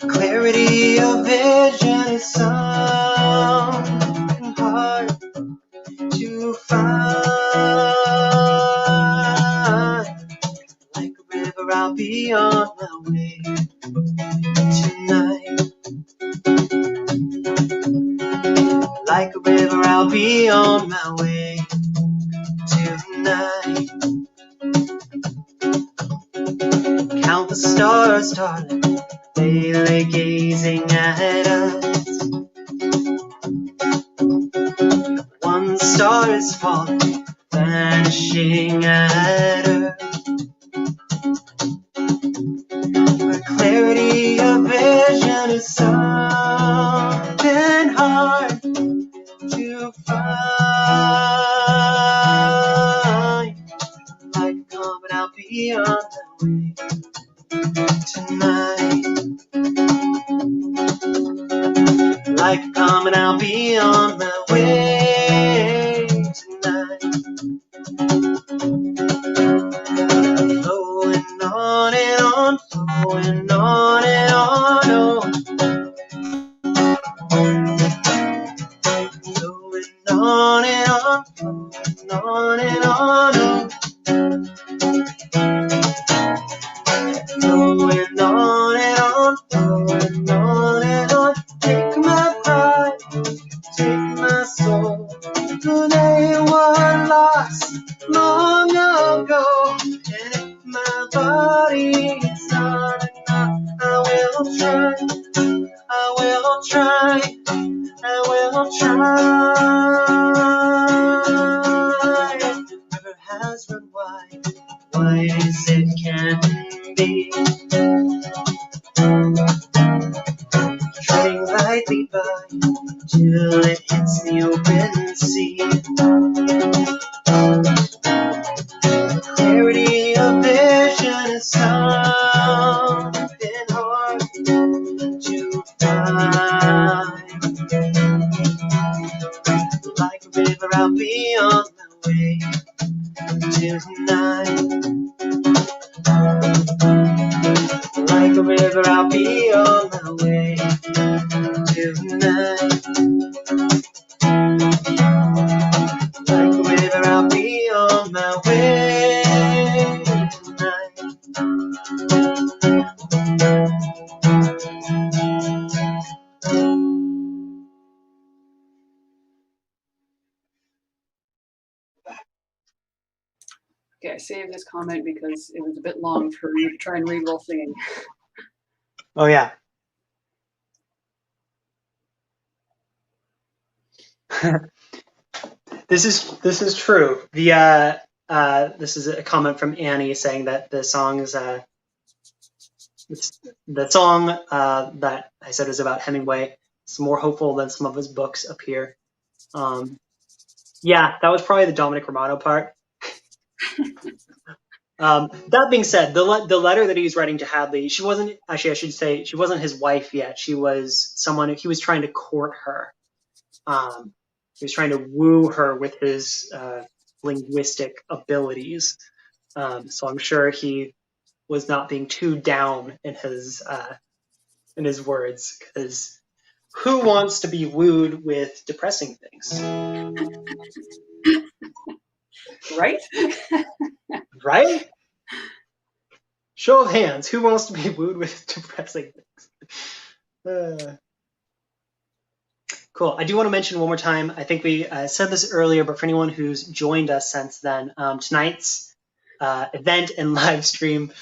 Clarity of vision is something hard to find. Like a river, I'll be on my way tonight. Like a river, I'll be on my way tonight. Count the stars, darling, they lay gazing at us. One star is falling, vanishing at her. But clarity of vision is something hard to find. Like a comet, I'll be on my way tonight. Like a comet, I'll be on my way tonight. Flowing on and on, flowing on and on, oh. Flowing on and on, flowing on and on, oh. Flowing on and on, flowing on and on. Take my pride, take my soul. They were lost long ago. And if my body is not enough, I will try, I will try, I will try. River has run wide as it can be, treading lightly by till it hits the open sea. Clarity of vision is something hard to find. Like a river, I'll be on my way tonight. Like a river, I'll be on my way tonight. Like a river, I'll be on my way Okay, I saved this comment because it was a bit long for you to try and read while singing. Oh yeah. This is true. This is a comment from Annie saying that the song is the song that I said was about Hemingway. It's more hopeful than some of his books up here. Yeah, that was probably the Dominic Romano part. That being said, the letter that he was writing to Hadley, she wasn't actually. I should say she wasn't his wife yet. She was someone he was trying to court her. He was trying to woo her with his linguistic abilities. So I'm sure he was not being too down in his words, because who wants to be wooed with depressing things? Right? Right? Show of hands, who wants to be wooed with depressing things? Cool. I do want to mention one more time, I think we said this earlier, but for anyone who's joined us since then, tonight's event and live stream,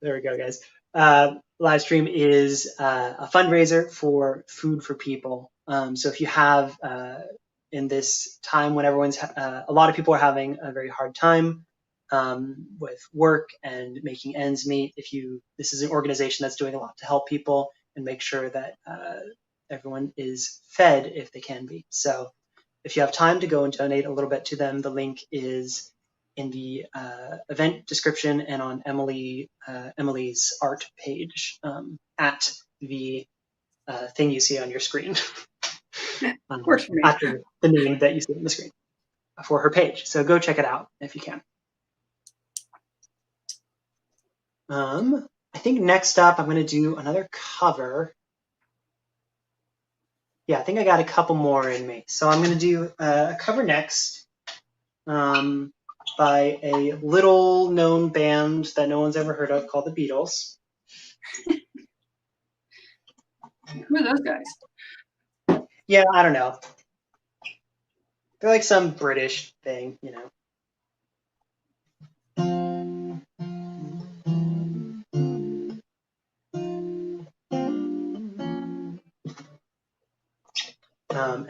there we go, guys. Live stream is a fundraiser for Food for People. So if you have, in this time when everyone's, a lot of people are having a very hard time with work and making ends meet, this is an organization that's doing a lot to help people and make sure that everyone is fed if they can be. So if you have time to go and donate a little bit to them, the link is in the event description and on Emily's art page at the thing you see on your screen. Works for me. After the name that you see on the screen for her page. So go check it out if you can. I think next up I'm going to do another cover. Yeah, I think I got a couple more in me. So I'm going to do a cover next by a little known band that no one's ever heard of called the Beatles. Who are those guys? Yeah, I don't know. They're like some British thing, you know.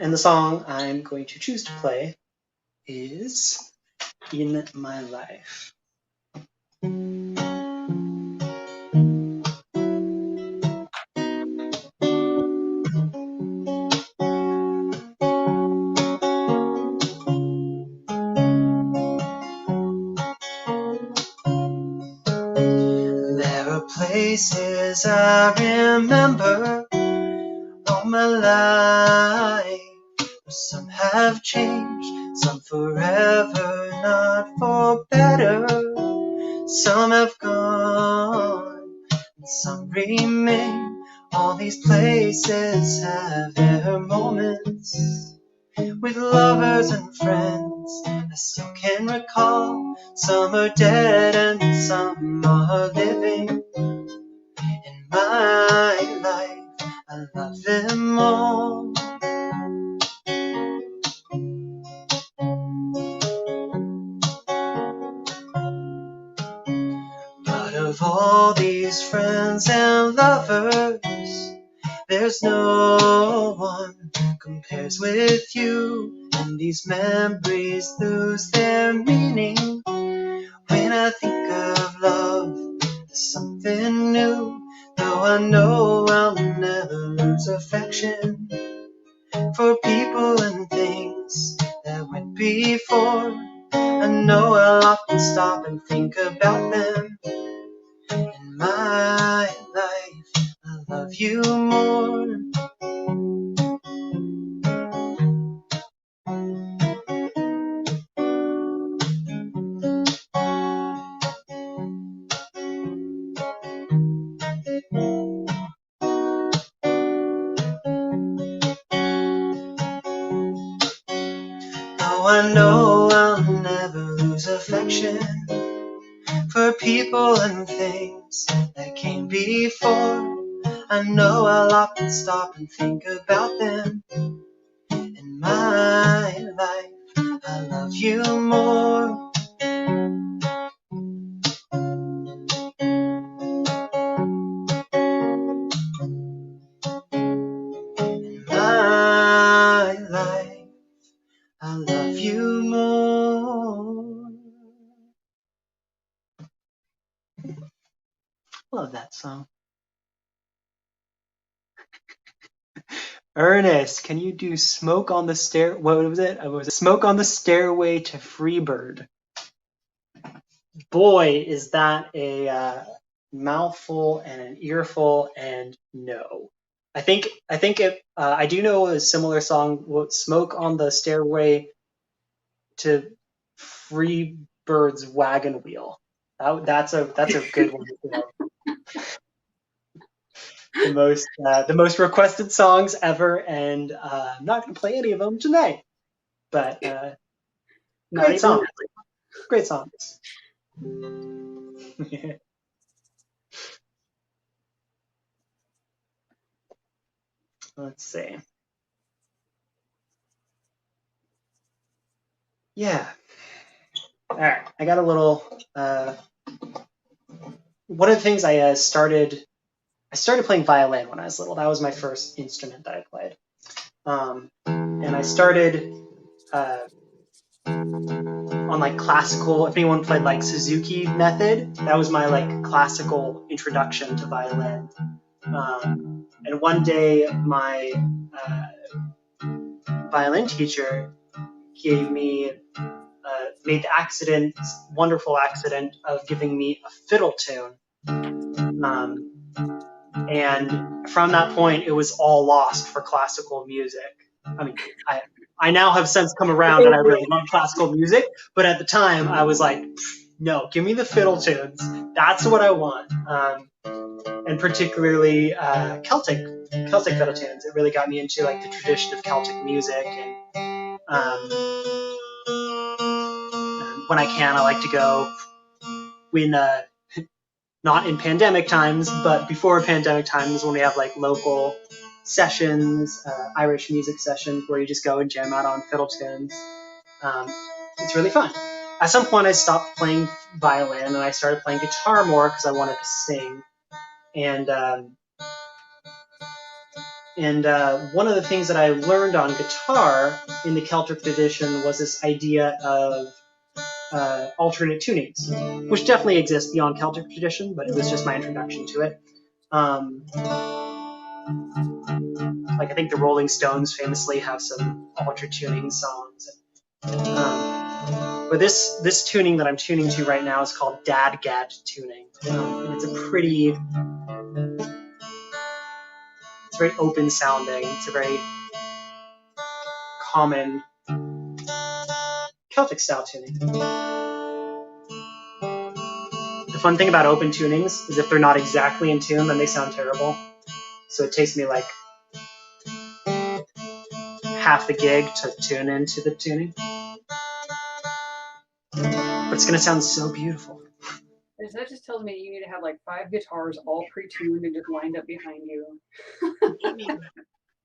And the song I'm going to choose to play is In My Life. There are places I remember all my life. Some have changed, some forever, not for better. Some have gone, and some remain. All these places have their moments with lovers and friends I still can recall. Some are dead and some are living. In my life, I love them all. But of all these friends and lovers, there's no one compares with you. And these memories lose their meaning when I think of love. There's something new, though I know I'll never lose affection for people and things that went before. I know I'll often stop and think about them. In my life, I love you more. Though I know I'll never lose affection for people and things that came before. I know I'll often stop and think about them. In my life, I love you more. Love that song. Ernest, can you do Smoke on the Stair? What was it? Was it Smoke on the Stairway to Freebird? Boy, is that a mouthful and an earful, and no. I think I do know a similar song, Smoke on the Stairway to Freebird's Wagon Wheel. That's a good one. The most requested songs ever, and I'm not going to play any of them tonight. But great songs. Great songs. Let's see. Yeah. All right. I got a little. One of the things I started playing violin when I was little. That was my first instrument that I played. And I started on like classical. If anyone played like Suzuki method, that was my like classical introduction to violin. And one day, my violin teacher gave me made the wonderful accident of giving me a fiddle tune. And from that point, it was all lost for classical music. I mean, I now have since come around and I really love classical music, but at the time I was like, no, give me the fiddle tunes. That's what I want. And particularly Celtic fiddle tunes. It really got me into like the tradition of Celtic music, and when I can, I like to go when not in pandemic times, but before pandemic times, when we have like local sessions, Irish music sessions, where you just go and jam out on fiddle tunes. It's really fun. At some point, I stopped playing violin and I started playing guitar more because I wanted to sing. And one of the things that I learned on guitar in the Celtic tradition was this idea of alternate tunings, which definitely exists beyond Celtic tradition, but it was just my introduction to it. Like I think the Rolling Stones famously have some alternate tuning songs. But this tuning that I'm tuning to right now is called Dadgad tuning, and it's very open sounding. It's a very common Celtic style tuning. The fun thing about open tunings is if they're not exactly in tune, then they sound terrible. So it takes me like half the gig to tune into the tuning. But it's going to sound so beautiful. That just tells me you need to have like 5 guitars all pre-tuned and just lined up behind you.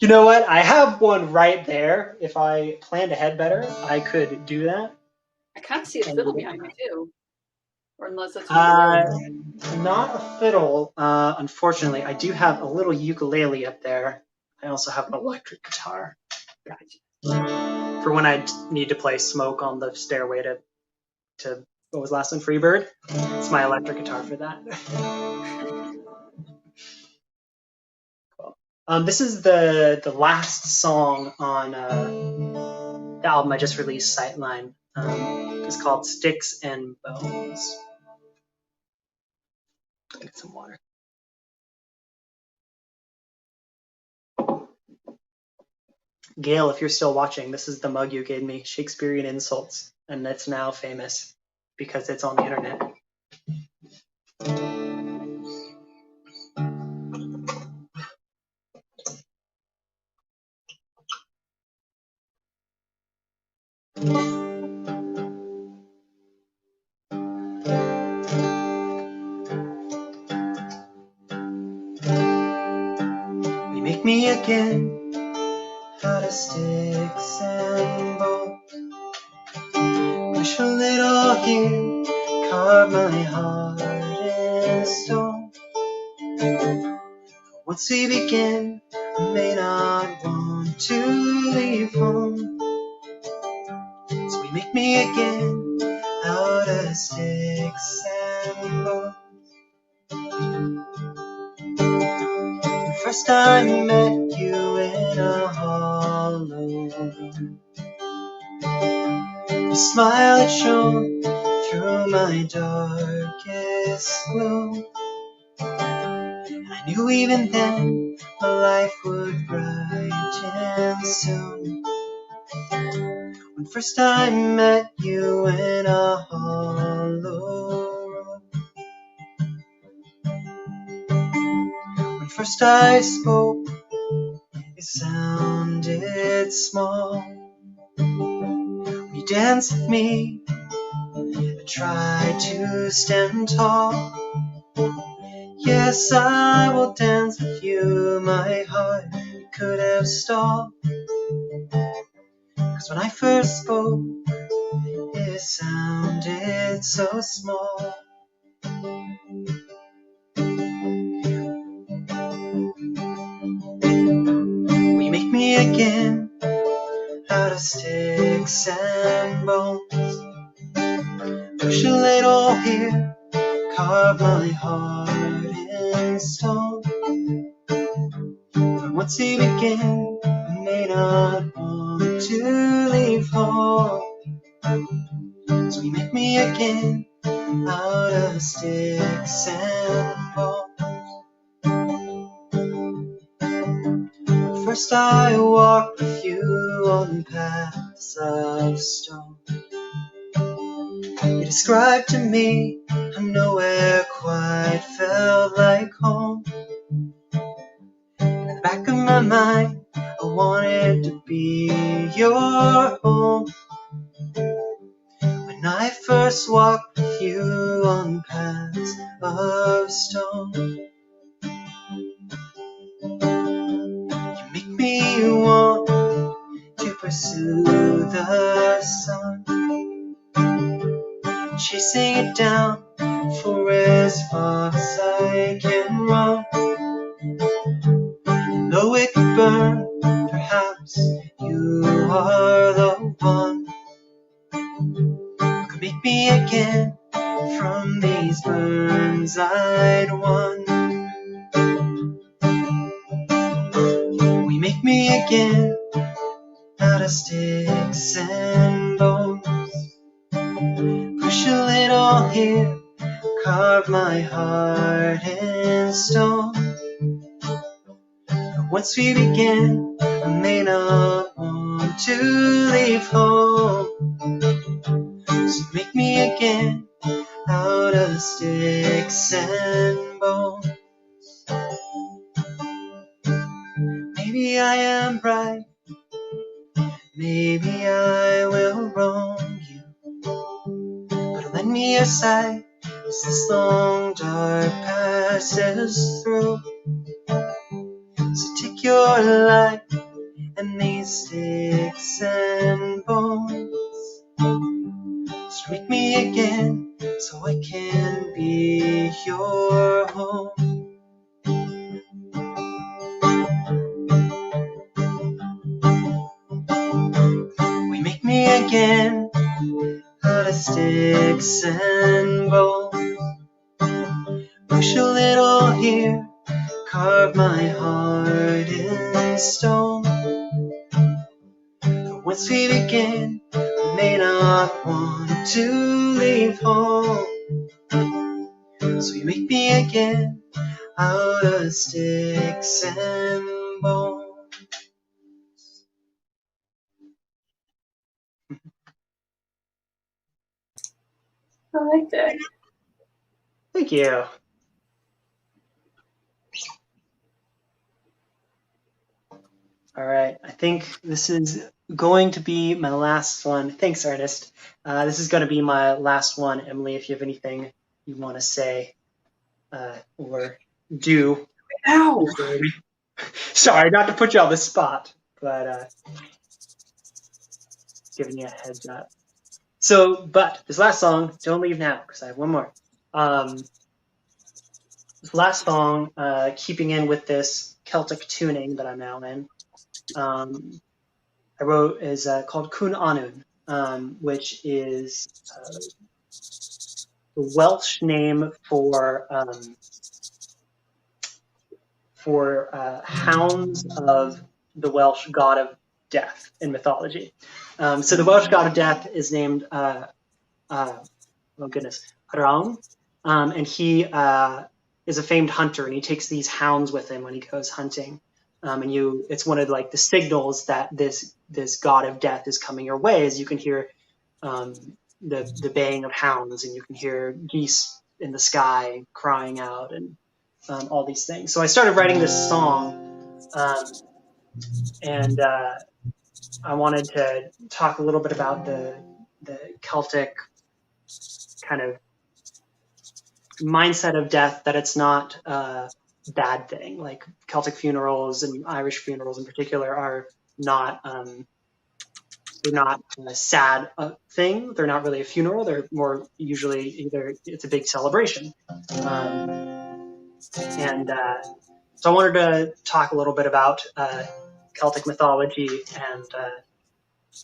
You know what? I have one right there. If I planned ahead better, I could do that. I kind of see a fiddle behind me too. Or unless that's not a fiddle, unfortunately. I do have a little ukulele up there. I also have an electric guitar. Gotcha. For when I need to play Smoke on the Stairway to what was last one, Freebird? It's my electric guitar for that. Cool. This is the last song on the album I just released, Sightline. It's called Sticks and Bones. Get some water. Gail, if you're still watching, this is the mug you gave me, Shakespearean Insults, and it's now famous because it's on the internet. You make me again out of sticks and bones. Wish a little here, carve my heart in stone. Once we begin, I may not want to leave home. So we make me again out of sticks and bones. First I met you in a hollow. The smile that shone through my darkest gloom. And I knew even then my life would brighten soon. When first I met you in a hollow room. When first I spoke, it sounded small. You danced with me, I tried to stand tall. Yes, I will dance with you, my heart could have stalled. 'Cause when I first spoke, it sounded so small. Will you make me again out of sticks and bones? Push a little here, carve my heart in stone. But once we begin, I may not want to leave home. So you make me again out of sticks and bones. First I walked with you on paths of stone. You described to me how nowhere quite felt like home. In the back of my mind, I wanted to be your home. When I first walked with you on paths of stone, you make me want to pursue the sun, chasing it down for as far as I can run. Though it could burn, perhaps you are the one who could make me again from these burns I'd won. We make me again out of sticks and bones. Push a little here, carve my heart in stone. But once we begin, I may not want to leave home. So make me again out of sticks and bones. Maybe I am right, maybe I will wrong you, but lend me your sight as this long dark passes through. So take your light and these sticks and bones. Strike me again so I can be your home. We make me again out of sticks and bones. Push a little here, carve my heart in stone. But once we begin, I may not want to leave home. So you make me again out of sticks and bones. I like that. Thank you. All right, I think this is going to be my last one. Thanks, Ernest. This is going to be my last one. Emily, if you have anything you want to say or do. Ow! Sorry, not to put you on the spot, but giving you a heads up. So, but this last song, don't leave now, because I have one more. This last song, keeping in with this Celtic tuning that I'm now in, I wrote is called Cún Anún, which is the Welsh name for for hounds of the Welsh god of death in mythology. So the Welsh god of death is named, oh goodness, Rawn, and he is a famed hunter, and he takes these hounds with him when he goes hunting. It's one of like the signals that this god of death is coming your way, as you can hear the baying of hounds, and you can hear geese in the sky crying out, and all these things. So I started writing this song, and I wanted to talk a little bit about the Celtic kind of mindset of death, that it's not a bad thing. Like Celtic funerals and Irish funerals in particular are not they're not a sad thing. They're not really a funeral. They're more usually either it's a big celebration. So I wanted to talk a little bit about Celtic mythology and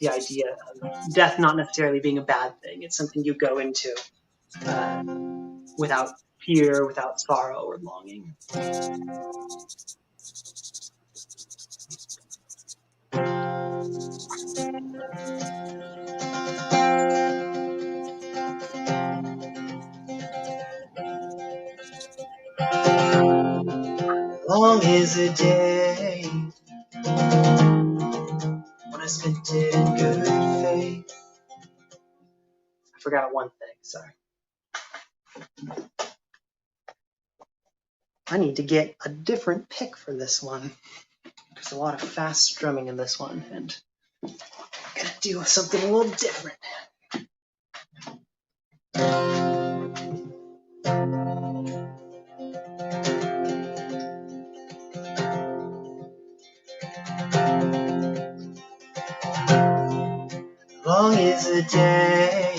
the idea of death not necessarily being a bad thing. It's something you go into without fear, without sorrow or longing. Long is a day when I spent it in good faith. I forgot one thing, sorry. I need to get a different pick for this one. There's a lot of fast strumming in this one, and I'm gonna do something a little different. Long is a day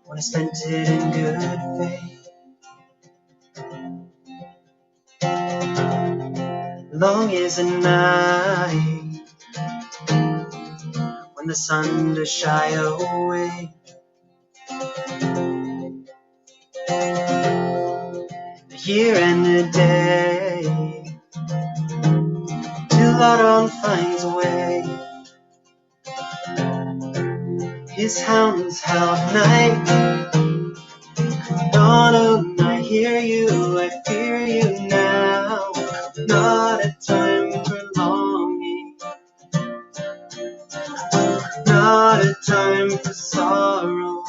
when I spent it in good faith. Long is a night when the sun does shy away. The year and the day till autumn finds a way. His hounds howl night, dawn of night. Hear you, I fear you now. Not a time for longing, not a time for sorrow.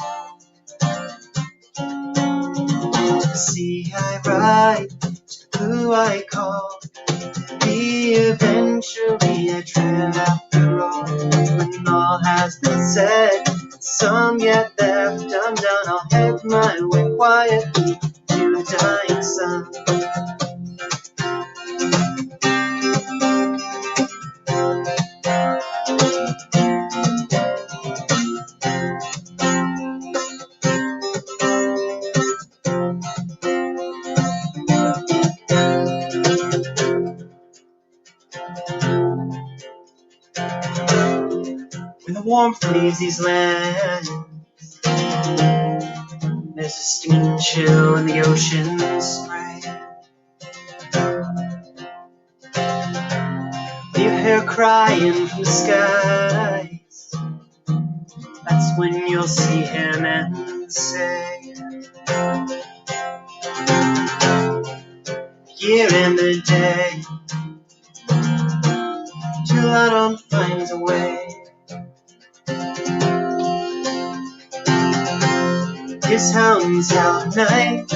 To the sea I ride, to the blue I call, to be eventually I tread after all. When all has been said, some yet left undone, I'll head my way quietly to the dying sun. When the warmth leaves these lands, there's a stinging chill in the ocean's spray. You hear crying from the skies, that's when you'll see him and say, the year and the day till autumn finds a way. His hounds howl night,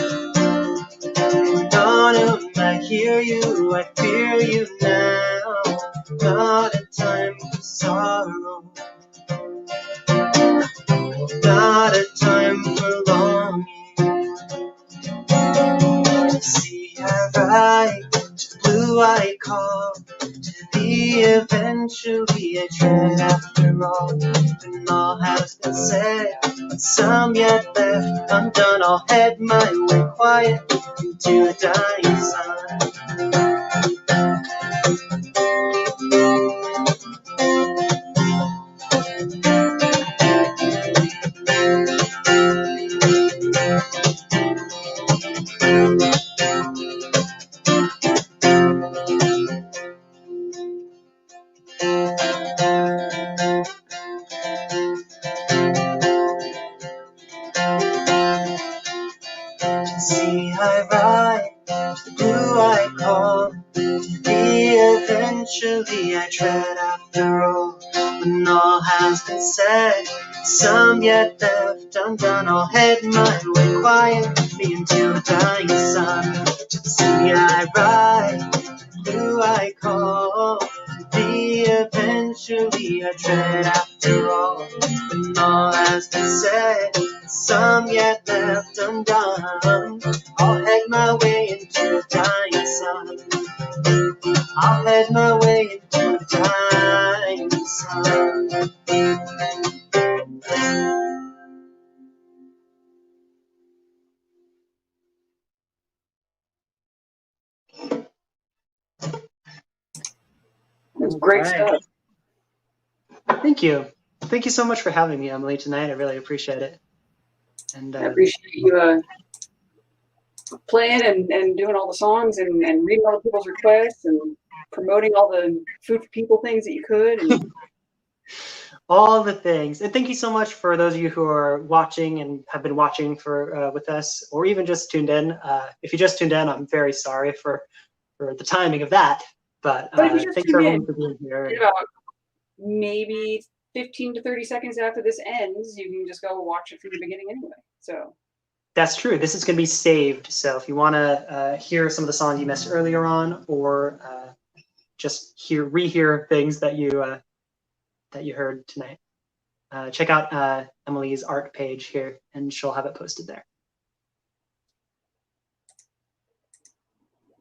dawn of night. Hear you, I fear you now. Not a time for sorrow, not a time for longing. To sea I ride, to blue I call, to thee eventually I tread after all. When all has been said, but some yet left undone, I'll head my way quietly into the dying sun. said, some yet left undone. I'll head my way quietly until the dying sun. To the sea I ride, who I call, to thee eventually I tread after all. When all has been said, some yet left undone, I'll head my way into the dying sun. I'll head my way into the dying sun. That's great stuff. Thank you. Thank you so much for having me, Emily, tonight. I really appreciate it. And I appreciate you playing and doing all the songs and reading all the people's requests and promoting all the Food for People things that you could. And all the things. And thank you so much for those of you who are watching and have been watching for with us, or even just tuned in. If you just tuned in, I'm very sorry for the timing of that. But if you just thanks everyone for being here. In about maybe 15 to 30 seconds after this ends, you can just go watch it from the beginning anyway. So that's true. This is going to be saved. So if you want to hear some of the songs you missed earlier on, or just rehear things that you heard tonight, check out Emily's art page here, and she'll have it posted there.